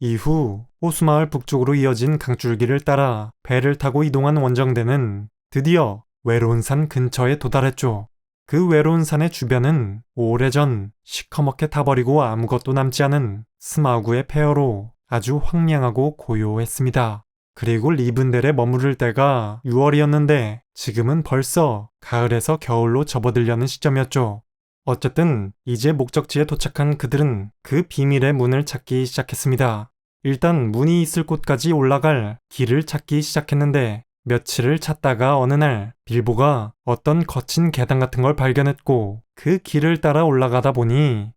이후 호수마을 북쪽으로 이어진 강줄기를 따라 배를 타고 이동한 원정대는 드디어 외로운 산 근처에 도달했죠. 그 외로운 산의 주변은 오래전 시커멓게 타버리고 아무것도 남지 않은 스마우그의 폐허로 아주 황량하고 고요했습니다. 그리고 리븐델에 머무를 때가 6월이었는데 지금은 벌써 가을에서 겨울로 접어들려는 시점이었죠. 어쨌든 이제 목적지에 도착한 그들은 그 비밀의 문을 찾기 시작했습니다. 일단 문이 있을 곳까지 올라갈 길을 찾기 시작했는데 며칠을 찾다가 어느 날 빌보가 어떤 거친 계단 같은 걸 발견했고 그 길을 따라 올라가다 보니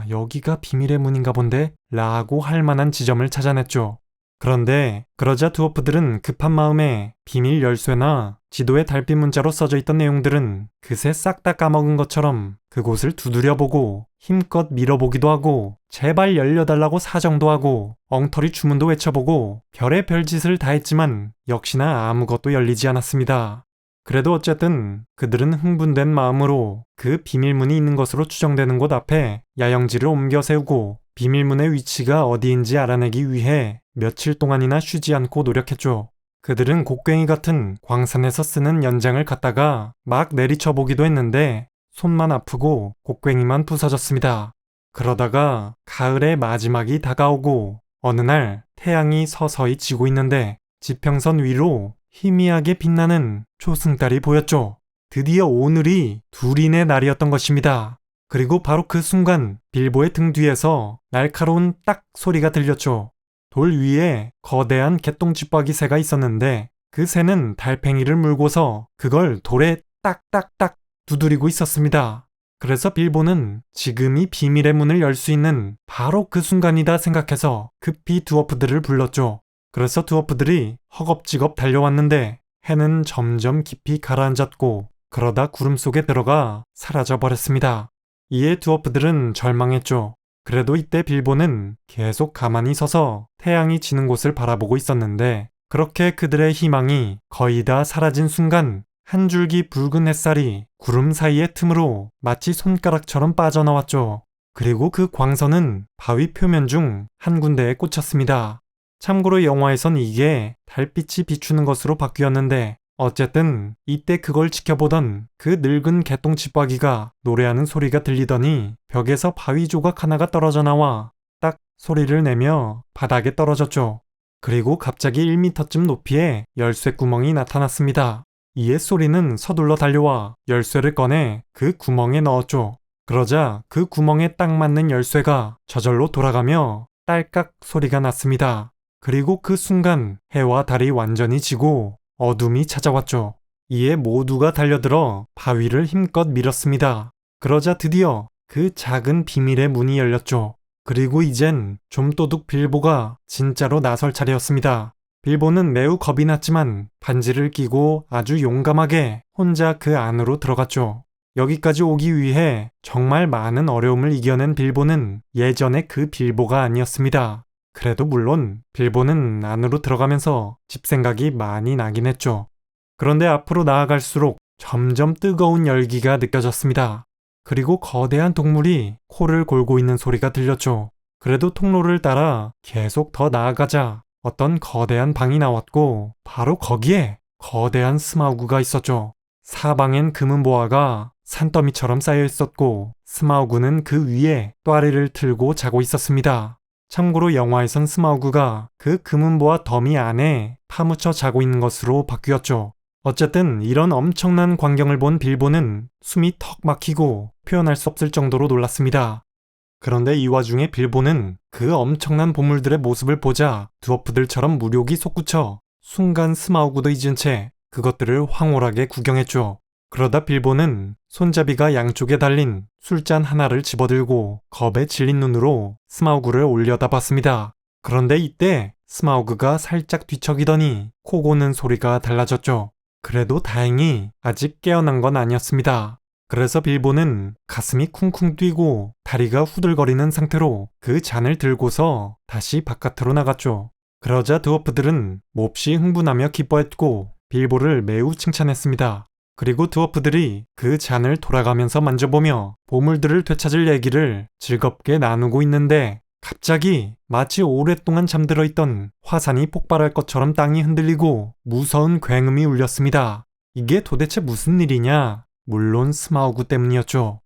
여기가 비밀의 문인가 본데? 라고 할 만한 지점을 찾아냈죠. 그런데 그러자 드워프들은 급한 마음에 비밀 열쇠나 지도에 달빛 문자로 써져 있던 내용들은 그새 싹 다 까먹은 것처럼 그곳을 두드려보고 힘껏 밀어보기도 하고 제발 열려달라고 사정도 하고 엉터리 주문도 외쳐보고 별의 별짓을 다 했지만 역시나 아무것도 열리지 않았습니다. 그래도 어쨌든 그들은 흥분된 마음으로 그 비밀문이 있는 것으로 추정되는 곳 앞에 야영지를 옮겨 세우고 비밀문의 위치가 어디인지 알아내기 위해 며칠 동안이나 쉬지 않고 노력했죠. 그들은 곡괭이 같은 광산에서 쓰는 연장을 갖다가 막 내리쳐보기도 했는데 손만 아프고 곡괭이만 부서졌습니다. 그러다가 가을의 마지막이 다가오고 어느 날 태양이 서서히 지고 있는데 지평선 위로 희미하게 빛나는 초승달이 보였죠. 드디어 오늘이 둘인의 날이었던 것입니다. 그리고 바로 그 순간 빌보의 등 뒤에서 날카로운 딱 소리가 들렸죠. 돌 위에 거대한 개똥집박이 새가 있었는데 그 새는 달팽이를 물고서 그걸 돌에 딱딱딱 두드리고 있었습니다. 그래서 빌보는 지금이 비밀의 문을 열 수 있는 바로 그 순간이다 생각해서 급히 드워프들을 불렀죠. 그래서 드워프들이 허겁지겁 달려왔는데 해는 점점 깊이 가라앉았고 그러다 구름 속에 들어가 사라져버렸습니다. 이에 드워프들은 절망했죠. 그래도 이때 빌보는 계속 가만히 서서 태양이 지는 곳을 바라보고 있었는데 그렇게 그들의 희망이 거의 다 사라진 순간 한 줄기 붉은 햇살이 구름 사이의 틈으로 마치 손가락처럼 빠져나왔죠. 그리고 그 광선은 바위 표면 중 한 군데에 꽂혔습니다. 참고로 영화에선 이게 달빛이 비추는 것으로 바뀌었는데 어쨌든 이때 그걸 지켜보던 그 늙은 개똥집박이가 노래하는 소리가 들리더니 벽에서 바위 조각 하나가 떨어져 나와 딱 소리를 내며 바닥에 떨어졌죠. 그리고 갑자기 1m쯤 높이에 열쇠 구멍이 나타났습니다. 이에 소리는 서둘러 달려와 열쇠를 꺼내 그 구멍에 넣었죠. 그러자 그 구멍에 딱 맞는 열쇠가 저절로 돌아가며 딸깍 소리가 났습니다. 그리고 그 순간 해와 달이 완전히 지고 어둠이 찾아왔죠. 이에 모두가 달려들어 바위를 힘껏 밀었습니다. 그러자 드디어 그 작은 비밀의 문이 열렸죠. 그리고 이젠 좀도둑 빌보가 진짜로 나설 차례였습니다. 빌보는 매우 겁이 났지만 반지를 끼고 아주 용감하게 혼자 그 안으로 들어갔죠. 여기까지 오기 위해 정말 많은 어려움을 이겨낸 빌보는 예전의 그 빌보가 아니었습니다. 그래도 물론 빌보는 안으로 들어가면서 집 생각이 많이 나긴 했죠. 그런데 앞으로 나아갈수록 점점 뜨거운 열기가 느껴졌습니다. 그리고 거대한 동물이 코를 골고 있는 소리가 들렸죠. 그래도 통로를 따라 계속 더 나아가자 어떤 거대한 방이 나왔고 바로 거기에 거대한 스마우그가 있었죠. 사방엔 금은 보화가 산더미처럼 쌓여 있었고 스마우그는 그 위에 또아리를 틀고 자고 있었습니다. 참고로 영화에선 스마우그가 그 금은 보화 더미 안에 파묻혀 자고 있는 것으로 바뀌었죠. 어쨌든 이런 엄청난 광경을 본 빌보는 숨이 턱 막히고 표현할 수 없을 정도로 놀랐습니다. 그런데 이 와중에 빌보는 그 엄청난 보물들의 모습을 보자 드워프들처럼 무력이 솟구쳐 순간 스마우그도 잊은 채 그것들을 황홀하게 구경했죠. 그러다 빌보는 손잡이가 양쪽에 달린 술잔 하나를 집어들고 겁에 질린 눈으로 스마우그를 올려다봤습니다. 그런데 이때 스마우그가 살짝 뒤척이더니 코 고는 소리가 달라졌죠. 그래도 다행히 아직 깨어난 건 아니었습니다. 그래서 빌보는 가슴이 쿵쿵 뛰고 다리가 후들거리는 상태로 그 잔을 들고서 다시 바깥으로 나갔죠. 그러자 드워프들은 몹시 흥분하며 기뻐했고 빌보를 매우 칭찬했습니다. 그리고 드워프들이 그 잔을 돌아가면서 만져보며 보물들을 되찾을 얘기를 즐겁게 나누고 있는데 갑자기 마치 오랫동안 잠들어 있던 화산이 폭발할 것처럼 땅이 흔들리고 무서운 굉음이 울렸습니다. 이게 도대체 무슨 일이냐? 물론 스마우그 때문이었죠.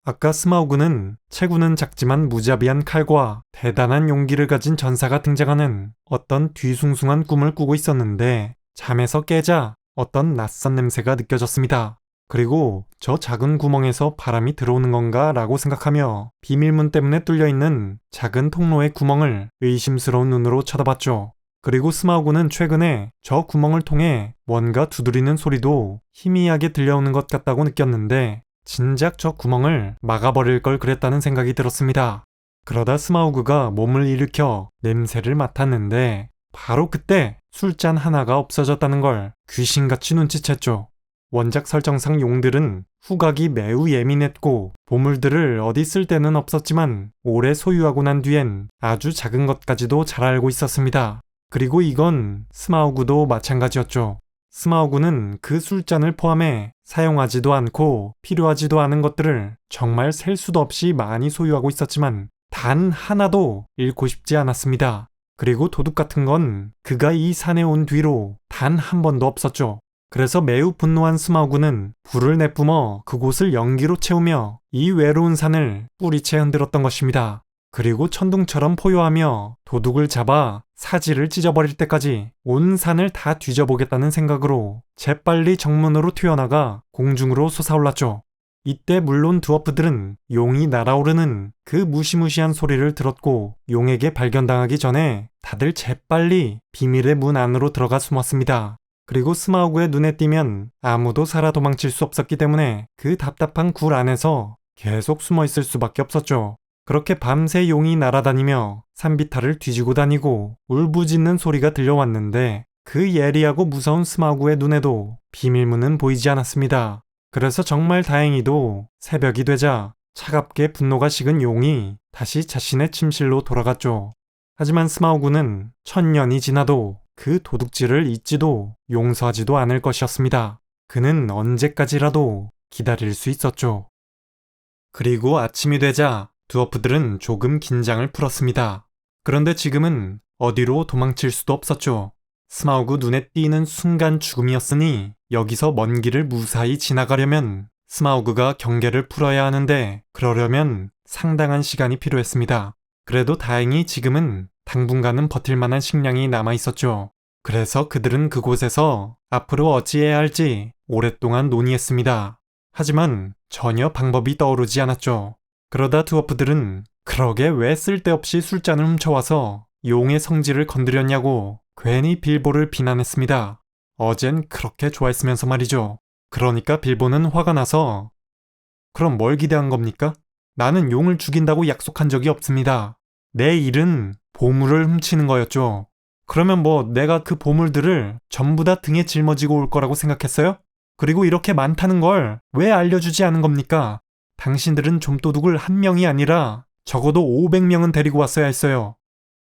아까 스마우그는 체구는 작지만 무자비한 칼과 대단한 용기를 가진 전사가 등장하는 어떤 뒤숭숭한 꿈을 꾸고 있었는데 잠에서 깨자 어떤 낯선 냄새가 느껴졌습니다. 그리고 저 작은 구멍에서 바람이 들어오는 건가 라고 생각하며 비밀문 때문에 뚫려있는 작은 통로의 구멍을 의심스러운 눈으로 쳐다봤죠. 그리고 스마우그는 최근에 저 구멍을 통해 뭔가 두드리는 소리도 희미하게 들려오는 것 같다고 느꼈는데 진작 저 구멍을 막아버릴 걸 그랬다는 생각이 들었습니다. 그러다 스마우그가 몸을 일으켜 냄새를 맡았는데 바로 그때 술잔 하나가 없어졌다는 걸 귀신같이 눈치챘죠. 원작 설정상 용들은 후각이 매우 예민했고 보물들을 어디 쓸 데는 없었지만 오래 소유하고 난 뒤엔 아주 작은 것까지도 잘 알고 있었습니다. 그리고 이건 스마우그도 마찬가지였죠. 스마우그는 그 술잔을 포함해 사용하지도 않고 필요하지도 않은 것들을 정말 셀 수도 없이 많이 소유하고 있었지만 단 하나도 잃고 싶지 않았습니다. 그리고 도둑 같은 건 그가 이 산에 온 뒤로 단 한 번도 없었죠. 그래서 매우 분노한 스마우그는 불을 내뿜어 그곳을 연기로 채우며 이 외로운 산을 뿌리채 흔들었던 것입니다. 그리고 천둥처럼 포효하며 도둑을 잡아 사지를 찢어버릴 때까지 온 산을 다 뒤져보겠다는 생각으로 재빨리 정문으로 튀어나가 공중으로 솟아올랐죠. 이때 물론 드워프들은 용이 날아오르는 그 무시무시한 소리를 들었고 용에게 발견당하기 전에 다들 재빨리 비밀의 문 안으로 들어가 숨었습니다. 그리고 스마우그의 눈에 띄면 아무도 살아 도망칠 수 없었기 때문에 그 답답한 굴 안에서 계속 숨어 있을 수밖에 없었죠. 그렇게 밤새 용이 날아다니며 산비탈을 뒤지고 다니고 울부짖는 소리가 들려왔는데 그 예리하고 무서운 스마우그의 눈에도 비밀문은 보이지 않았습니다. 그래서 정말 다행히도 새벽이 되자 차갑게 분노가 식은 용이 다시 자신의 침실로 돌아갔죠. 하지만 스마우그는 1000년이 지나도 그 도둑질을 잊지도 용서하지도 않을 것이었습니다. 그는 언제까지라도 기다릴 수 있었죠. 그리고 아침이 되자 드워프들은 조금 긴장을 풀었습니다. 그런데 지금은 어디로 도망칠 수도 없었죠. 스마우그 눈에 띄는 순간 죽음이었으니 여기서 먼 길을 무사히 지나가려면 스마우그가 경계를 풀어야 하는데 그러려면 상당한 시간이 필요했습니다. 그래도 다행히 지금은 당분간은 버틸 만한 식량이 남아 있었죠. 그래서 그들은 그곳에서 앞으로 어찌해야 할지 오랫동안 논의했습니다. 하지만 전혀 방법이 떠오르지 않았죠. 그러다 드워프들은 그러게 왜 쓸데없이 술잔을 훔쳐와서 용의 성질을 건드렸냐고 괜히 빌보를 비난했습니다. 어젠 그렇게 좋아했으면서 말이죠. 그러니까 빌보는 화가 나서 그럼 뭘 기대한 겁니까? 나는 용을 죽인다고 약속한 적이 없습니다. 내 일은 보물을 훔치는 거였죠. 그러면 뭐 내가 그 보물들을 전부 다 등에 짊어지고 올 거라고 생각했어요? 그리고 이렇게 많다는 걸 왜 알려주지 않은 겁니까? 당신들은 좀도둑을 한 명이 아니라 적어도 500명은 데리고 왔어야 했어요.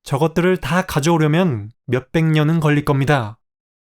저것들을 다 가져오려면 몇백 년은 걸릴 겁니다.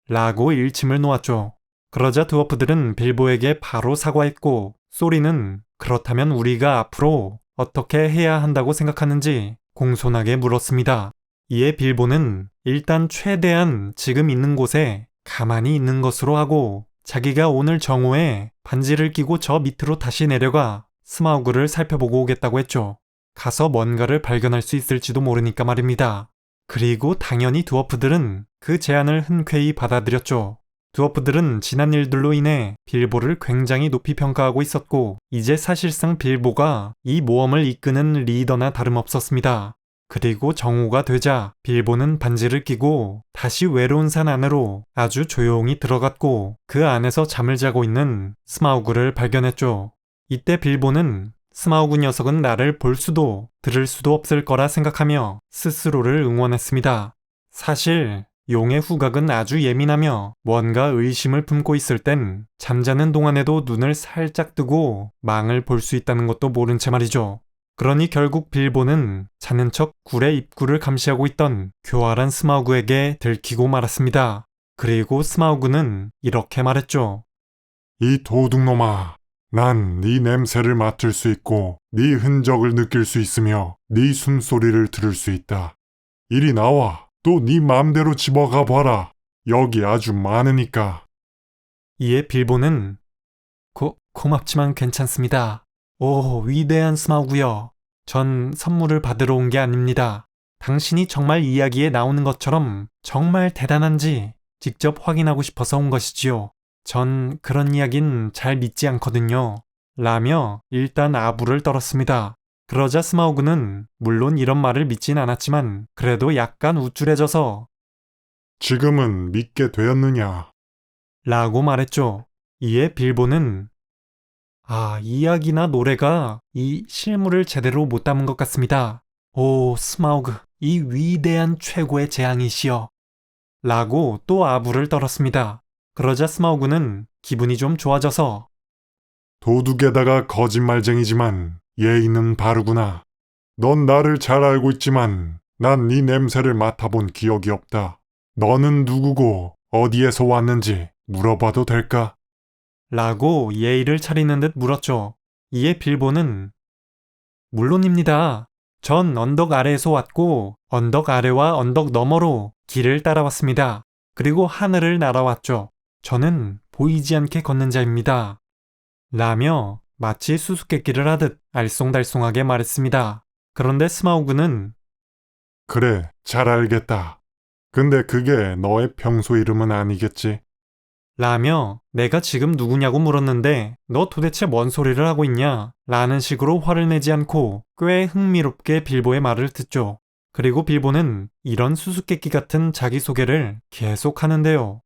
라고 일침을 놓았죠. 그러자 드워프들은 빌보에게 바로 사과했고 소리는 그렇다면 우리가 앞으로 어떻게 해야 한다고 생각하는지 공손하게 물었습니다. 이에 빌보는 일단 최대한 지금 있는 곳에 가만히 있는 것으로 하고 자기가 오늘 정오에 반지를 끼고 저 밑으로 다시 내려가 스마우그를 살펴보고 오겠다고 했죠. 가서 뭔가를 발견할 수 있을지도 모르니까 말입니다. 그리고 당연히 드워프들은 그 제안을 흔쾌히 받아들였죠. 드워프들은 지난 일들로 인해 빌보를 굉장히 높이 평가하고 있었고 이제 사실상 빌보가 이 모험을 이끄는 리더나 다름없었습니다. 그리고 정오가 되자 빌보는 반지를 끼고 다시 외로운 산 안으로 아주 조용히 들어갔고 그 안에서 잠을 자고 있는 스마우그를 발견했죠. 이때 빌보는 스마우그 녀석은 나를 볼 수도 들을 수도 없을 거라 생각하며 스스로를 응원했습니다. 사실 용의 후각은 아주 예민하며 뭔가 의심을 품고 있을 땐 잠자는 동안에도 눈을 살짝 뜨고 망을 볼 수 있다는 것도 모른 채 말이죠. 그러니 결국 빌보는 자는 척 굴의 입구를 감시하고 있던 교활한 스마우그에게 들키고 말았습니다. 그리고 스마우그는 이렇게 말했죠. 이 도둑놈아, 난 네 냄새를 맡을 수 있고 네 흔적을 느낄 수 있으며 네 숨소리를 들을 수 있다. 이리 나와. 또 네 맘대로 집어가 봐라. 여기 아주 많으니까. 이에 빌보는 고맙지만 괜찮습니다. 오, 위대한 스마우그요. 전 선물을 받으러 온 게 아닙니다. 당신이 정말 이야기에 나오는 것처럼 정말 대단한지 직접 확인하고 싶어서 온 것이지요. 전 그런 이야긴 잘 믿지 않거든요. 라며 일단 아부를 떨었습니다. 그러자 스마우그는 물론 이런 말을 믿진 않았지만 그래도 약간 우쭐해져서 지금은 믿게 되었느냐? 라고 말했죠. 이에 빌보는 이야기나 노래가 이 실물을 제대로 못 담은 것 같습니다. 오, 스마우그, 이 위대한 최고의 재앙이시여. 라고 또 아부를 떨었습니다. 그러자 스마우그는 기분이 좀 좋아져서 도둑에다가 거짓말쟁이지만 예의는 바르구나. 넌 나를 잘 알고 있지만 난 네 냄새를 맡아본 기억이 없다. 너는 누구고 어디에서 왔는지 물어봐도 될까? 라고 예의를 차리는 듯 물었죠. 이에 빌보는 물론입니다. 전 언덕 아래에서 왔고 언덕 아래와 언덕 너머로 길을 따라왔습니다. 그리고 하늘을 날아왔죠. 저는 보이지 않게 걷는 자입니다. 라며 마치 수수께끼를 하듯 알쏭달쏭하게 말했습니다. 그런데 스마우그는 그래, 잘 알겠다. 근데 그게 너의 평소 이름은 아니겠지? 라며 내가 지금 누구냐고 물었는데 너 도대체 뭔 소리를 하고 있냐? 라는 식으로 화를 내지 않고 꽤 흥미롭게 빌보의 말을 듣죠. 그리고 빌보는 이런 수수께끼 같은 자기소개를 계속 하는데요.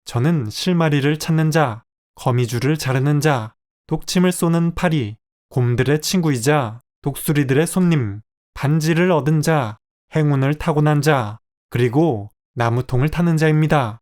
저는 실마리를 찾는 자, 거미줄을 자르는 자, 독침을 쏘는 파리, 곰들의 친구이자 독수리들의 손님, 반지를 얻은 자, 행운을 타고난 자, 그리고 나무통을 타는 자입니다.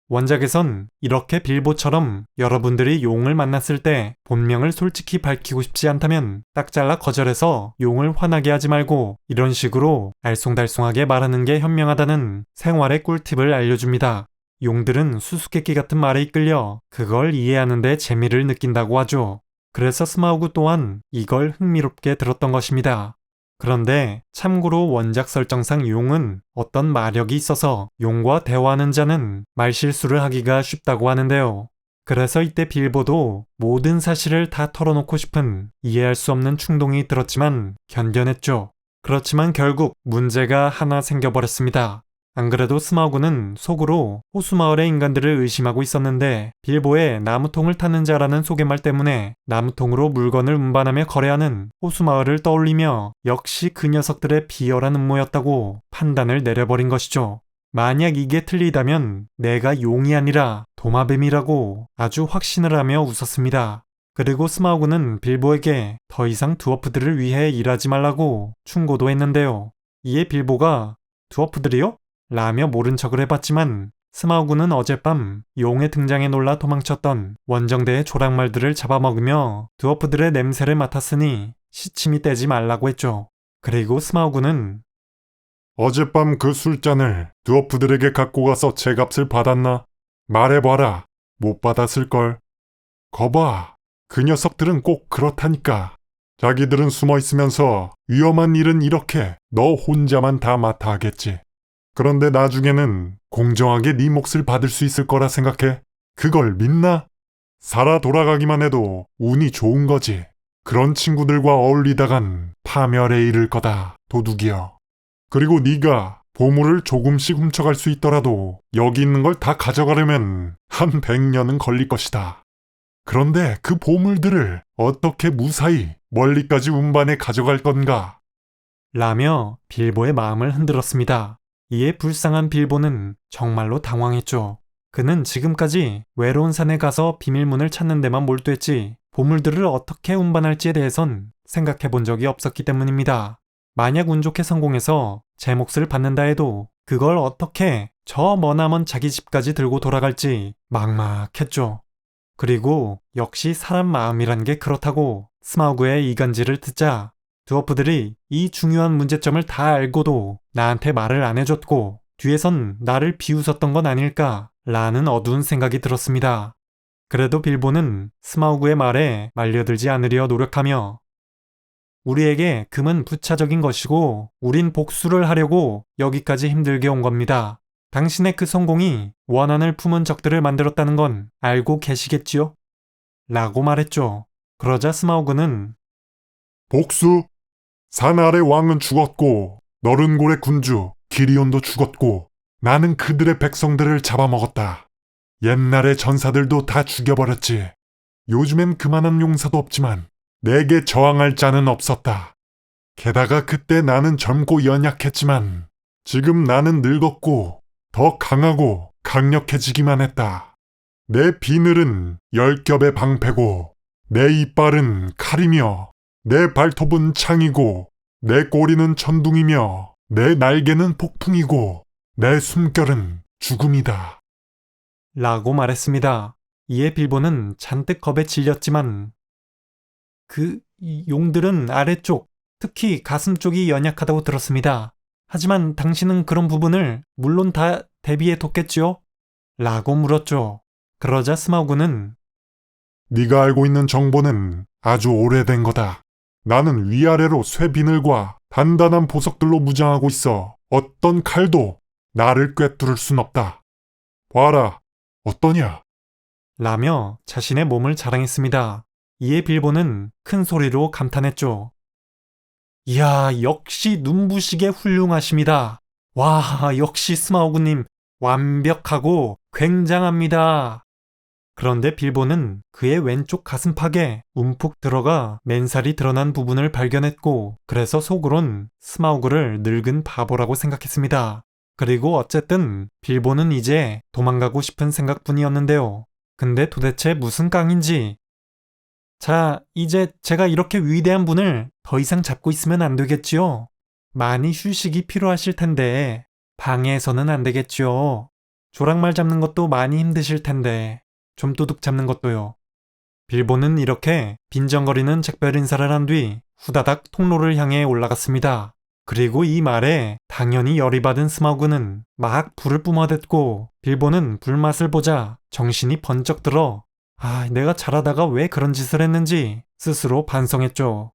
원작에선 이렇게 빌보처럼 여러분들이 용을 만났을 때 본명을 솔직히 밝히고 싶지 않다면 딱 잘라 거절해서 용을 화나게 하지 말고 이런 식으로 알쏭달쏭하게 말하는 게 현명하다는 생활의 꿀팁을 알려줍니다. 용들은 수수께끼 같은 말에 이끌려 그걸 이해하는 데 재미를 느낀다고 하죠. 그래서 스마우그 또한 이걸 흥미롭게 들었던 것입니다. 그런데 참고로 원작 설정상 용은 어떤 마력이 있어서 용과 대화하는 자는 말실수를 하기가 쉽다고 하는데요. 그래서 이때 빌보도 모든 사실을 다 털어놓고 싶은 이해할 수 없는 충동이 들었지만 견뎌냈죠. 그렇지만 결국 문제가 하나 생겨버렸습니다. 안 그래도 스마우그는 속으로 호수마을의 인간들을 의심하고 있었는데 빌보의 나무통을 타는 자라는 소개말 때문에 나무통으로 물건을 운반하며 거래하는 호수마을을 떠올리며 역시 그 녀석들의 비열한 음모였다고 판단을 내려버린 것이죠. 만약 이게 틀리다면 내가 용이 아니라 도마뱀이라고 아주 확신을 하며 웃었습니다. 그리고 스마우그는 빌보에게 더 이상 드워프들을 위해 일하지 말라고 충고도 했는데요. 이에 빌보가 드워프들이요? 라며 모른 척을 해봤지만 스마우그는 어젯밤 용의 등장에 놀라 도망쳤던 원정대의 조랑말들을 잡아먹으며 드워프들의 냄새를 맡았으니 시침이 떼지 말라고 했죠. 그리고 스마우그는 어젯밤 그 술잔을 드워프들에게 갖고 가서 제값을 받았나? 말해봐라. 못 받았을걸. 거봐. 그 녀석들은 꼭 그렇다니까. 자기들은 숨어 있으면서 위험한 일은 이렇게 너 혼자만 다 맡아 하겠지. 그런데 나중에는 공정하게 네 몫을 받을 수 있을 거라 생각해. 그걸 믿나? 살아 돌아가기만 해도 운이 좋은 거지. 그런 친구들과 어울리다간 파멸에 이를 거다, 도둑이여. 그리고 네가 보물을 조금씩 훔쳐갈 수 있더라도 여기 있는 걸 다 가져가려면 한 100년은 걸릴 것이다. 그런데 그 보물들을 어떻게 무사히 멀리까지 운반해 가져갈 건가? 라며 빌보의 마음을 흔들었습니다. 이에 불쌍한 빌보는 정말로 당황했죠. 그는 지금까지 외로운 산에 가서 비밀문을 찾는 데만 몰두했지 보물들을 어떻게 운반할지에 대해선 생각해 본 적이 없었기 때문입니다. 만약 운 좋게 성공해서 제 몫을 받는다 해도 그걸 어떻게 저 머나먼 자기 집까지 들고 돌아갈지 막막했죠. 그리고 역시 사람 마음이란 게 그렇다고 스마우그의 이간질을 듣자 드워프들이 이 중요한 문제점을 다 알고도 나한테 말을 안 해줬고 뒤에선 나를 비웃었던 건 아닐까 라는 어두운 생각이 들었습니다. 그래도 빌보는 스마우그의 말에 말려들지 않으려 노력하며 우리에게 금은 부차적인 것이고 우린 복수를 하려고 여기까지 힘들게 온 겁니다. 당신의 그 성공이 원한을 품은 적들을 만들었다는 건 알고 계시겠지요? 라고 말했죠. 그러자 스마우그는 복수? 산 아래 왕은 죽었고 너른 고래 군주 기리온도 죽었고 나는 그들의 백성들을 잡아먹었다. 옛날의 전사들도 다 죽여버렸지. 요즘엔 그만한 용사도 없지만 내게 저항할 자는 없었다. 게다가 그때 나는 젊고 연약했지만 지금 나는 늙었고 더 강하고 강력해지기만 했다. 내 비늘은 10겹의 방패고 내 이빨은 칼이며 내 발톱은 창이고 내 꼬리는 천둥이며 내 날개는 폭풍이고 내 숨결은 죽음이다. 라고 말했습니다. 이에 빌보는 잔뜩 겁에 질렸지만 이 용들은 아래쪽, 특히 가슴 쪽이 연약하다고 들었습니다. 하지만 당신은 그런 부분을 물론 다 대비해 뒀겠지요? 라고 물었죠. 그러자 스마우그는 네가 알고 있는 정보는 아주 오래된 거다. 나는 위아래로 쇠비늘과 단단한 보석들로 무장하고 있어 어떤 칼도 나를 꿰뚫을 순 없다. 봐라, 어떠냐? 라며 자신의 몸을 자랑했습니다. 이에 빌보는 큰 소리로 감탄했죠. 이야, 역시 눈부시게 훌륭하십니다. 와, 역시 스마우그님 완벽하고 굉장합니다. 그런데 빌보는 그의 왼쪽 가슴팍에 움푹 들어가 맨살이 드러난 부분을 발견했고 그래서 속으론 스마우그를 늙은 바보라고 생각했습니다. 그리고 어쨌든 빌보는 이제 도망가고 싶은 생각뿐이었는데요. 근데 도대체 무슨 깡인지. 자, 이제 제가 이렇게 위대한 분을 더 이상 잡고 있으면 안 되겠지요? 많이 휴식이 필요하실 텐데 방해해서는 안 되겠지요? 조랑말 잡는 것도 많이 힘드실 텐데 좀도둑 잡는 것도요. 빌보는 이렇게 빈정거리는 작별 인사를 한 뒤 후다닥 통로를 향해 올라갔습니다. 그리고 이 말에 당연히 열이 받은 스마우그는 막 불을 뿜어댔고 빌보는 불맛을 보자 정신이 번쩍 들어 내가 잘하다가 왜 그런 짓을 했는지 스스로 반성했죠.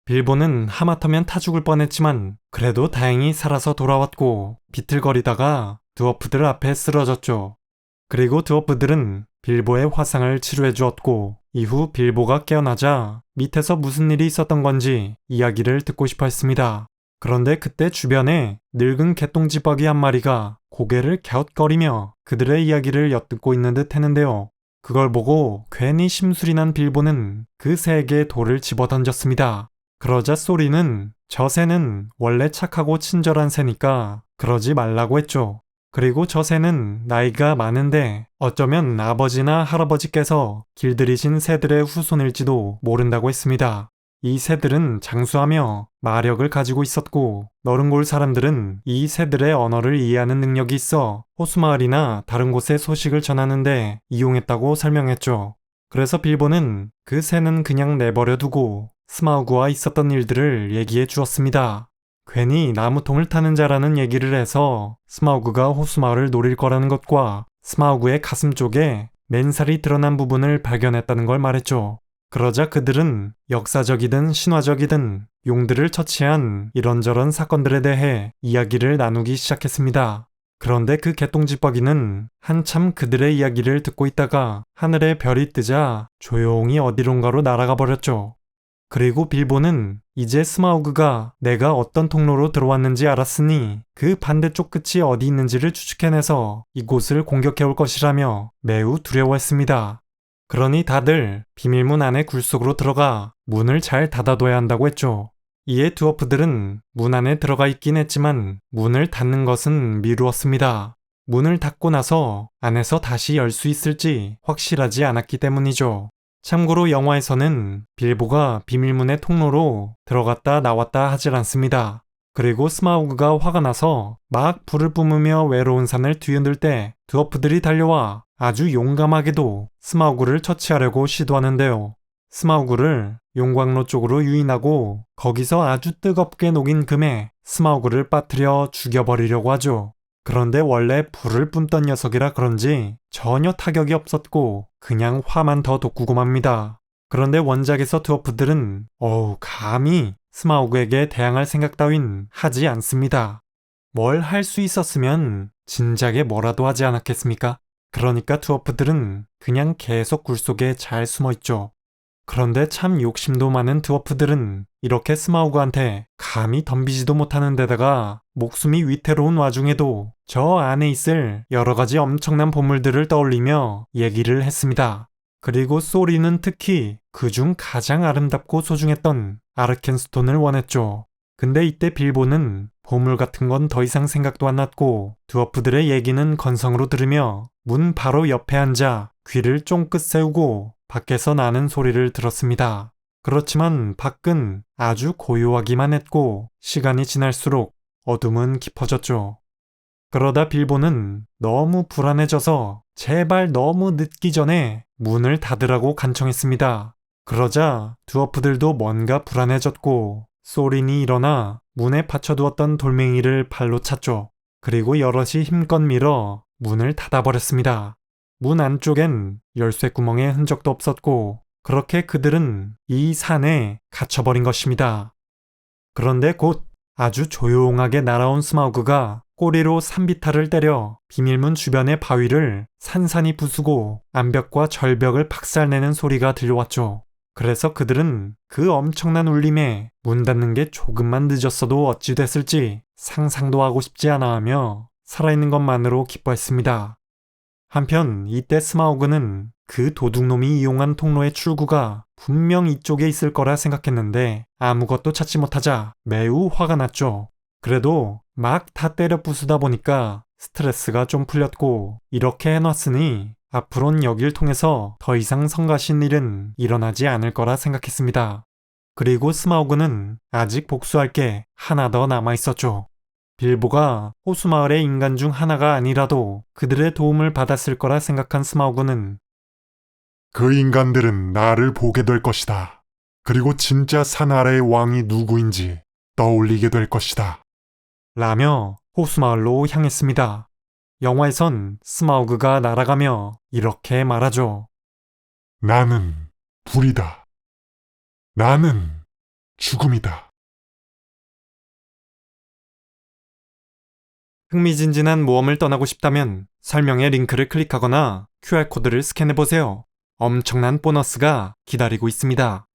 빌보는 하마터면 타 죽을 뻔했지만 그래도 다행히 살아서 돌아왔고 비틀거리다가 드워프들 앞에 쓰러졌죠. 그리고 드워프들은 빌보의 화상을 치료해 주었고 이후 빌보가 깨어나자 밑에서 무슨 일이 있었던 건지 이야기를 듣고 싶어 했습니다. 그런데 그때 주변에 늙은 개똥지박이 한 마리가 고개를 갸웃거리며 그들의 이야기를 엿듣고 있는 듯 했는데요. 그걸 보고 괜히 심술이 난 빌보는 그 새에게 돌을 집어던졌습니다. 그러자 소리는 저 새는 원래 착하고 친절한 새니까 그러지 말라고 했죠. 그리고 저 새는 나이가 많은데 어쩌면 아버지나 할아버지께서 길들이신 새들의 후손일지도 모른다고 했습니다. 이 새들은 장수하며 마력을 가지고 있었고 너른골 사람들은 이 새들의 언어를 이해하는 능력이 있어 호수마을이나 다른 곳의 소식을 전하는데 이용했다고 설명했죠. 그래서 빌보는 그 새는 그냥 내버려 두고 스마우그와 있었던 일들을 얘기해 주었습니다. 괜히 나무통을 타는 자라는 얘기를 해서 스마우그가 호수마을을 노릴 거라는 것과 스마우그의 가슴 쪽에 맨살이 드러난 부분을 발견했다는 걸 말했죠. 그러자 그들은 역사적이든 신화적이든 용들을 처치한 이런저런 사건들에 대해 이야기를 나누기 시작했습니다. 그런데 그 개똥집박이는 한참 그들의 이야기를 듣고 있다가 하늘에 별이 뜨자 조용히 어디론가로 날아가 버렸죠. 그리고 빌보는 이제 스마우그가 내가 어떤 통로로 들어왔는지 알았으니 그 반대쪽 끝이 어디 있는지를 추측해내서 이곳을 공격해올 것이라며 매우 두려워했습니다. 그러니 다들 비밀문 안에 굴속으로 들어가 문을 잘 닫아둬야 한다고 했죠. 이에 드워프들은 문 안에 들어가 있긴 했지만 문을 닫는 것은 미루었습니다. 문을 닫고 나서 안에서 다시 열 수 있을지 확실하지 않았기 때문이죠. 참고로 영화에서는 빌보가 비밀문의 통로로 들어갔다 나왔다 하질 않습니다. 그리고 스마우그가 화가 나서 막 불을 뿜으며 외로운 산을 뒤흔들 때 드워프들이 달려와 아주 용감하게도 스마우그를 처치하려고 시도하는데요. 스마우그를 용광로 쪽으로 유인하고 거기서 아주 뜨겁게 녹인 금에 스마우그를 빠뜨려 죽여버리려고 하죠. 그런데 원래 불을 뿜던 녀석이라 그런지 전혀 타격이 없었고 그냥 화만 더 돋구고 맙니다. 그런데 원작에서 드워프들은 감히 스마우그에게 대항할 생각 따윈 하지 않습니다. 뭘 할 수 있었으면 진작에 뭐라도 하지 않았겠습니까? 그러니까 드워프들은 그냥 계속 굴속에 잘 숨어있죠. 그런데 참 욕심도 많은 드워프들은 이렇게 스마우그한테 감히 덤비지도 못하는 데다가 목숨이 위태로운 와중에도 저 안에 있을 여러가지 엄청난 보물들을 떠올리며 얘기를 했습니다. 그리고 소리는 특히 그중 가장 아름답고 소중했던 아르켄스톤을 원했죠. 근데 이때 빌보는 보물 같은 건 더 이상 생각도 안 났고 드워프들의 얘기는 건성으로 들으며 문 바로 옆에 앉아 귀를 쫑긋 세우고 밖에서 나는 소리를 들었습니다. 그렇지만 밖은 아주 고요하기만 했고 시간이 지날수록 어둠은 깊어졌죠. 그러다 빌보는 너무 불안해져서 제발 너무 늦기 전에 문을 닫으라고 간청했습니다. 그러자 드워프들도 뭔가 불안해졌고 소린이 일어나 문에 받쳐두었던 돌멩이를 발로 찼죠. 그리고 여럿이 힘껏 밀어 문을 닫아버렸습니다. 문 안쪽엔 열쇠 구멍의 흔적도 없었고 그렇게 그들은 이 산에 갇혀버린 것입니다. 그런데 곧 아주 조용하게 날아온 스마우그가 꼬리로 산비탈을 때려 비밀문 주변의 바위를 산산이 부수고 암벽과 절벽을 박살내는 소리가 들려왔죠. 그래서 그들은 그 엄청난 울림에 문 닫는 게 조금만 늦었어도 어찌 됐을지 상상도 하고 싶지 않아 하며 살아있는 것만으로 기뻐했습니다. 한편 이때 스마우그는 그 도둑놈이 이용한 통로의 출구가 분명 이쪽에 있을 거라 생각했는데 아무것도 찾지 못하자 매우 화가 났죠. 그래도 막 다 때려 부수다 보니까 스트레스가 좀 풀렸고 이렇게 해놨으니 앞으론 여길 통해서 더 이상 성가신 일은 일어나지 않을 거라 생각했습니다. 그리고 스마우그는 아직 복수할 게 하나 더 남아있었죠. 빌보가 호수마을의 인간 중 하나가 아니라도 그들의 도움을 받았을 거라 생각한 스마우그는 그 인간들은 나를 보게 될 것이다. 그리고 진짜 산 아래의 왕이 누구인지 떠올리게 될 것이다. 라며 호수마을로 향했습니다. 영화에선 스마우그가 날아가며 이렇게 말하죠. 나는 불이다. 나는 죽음이다. 흥미진진한 모험을 떠나고 싶다면 설명의 링크를 클릭하거나 QR코드를 스캔해보세요. 엄청난 보너스가 기다리고 있습니다.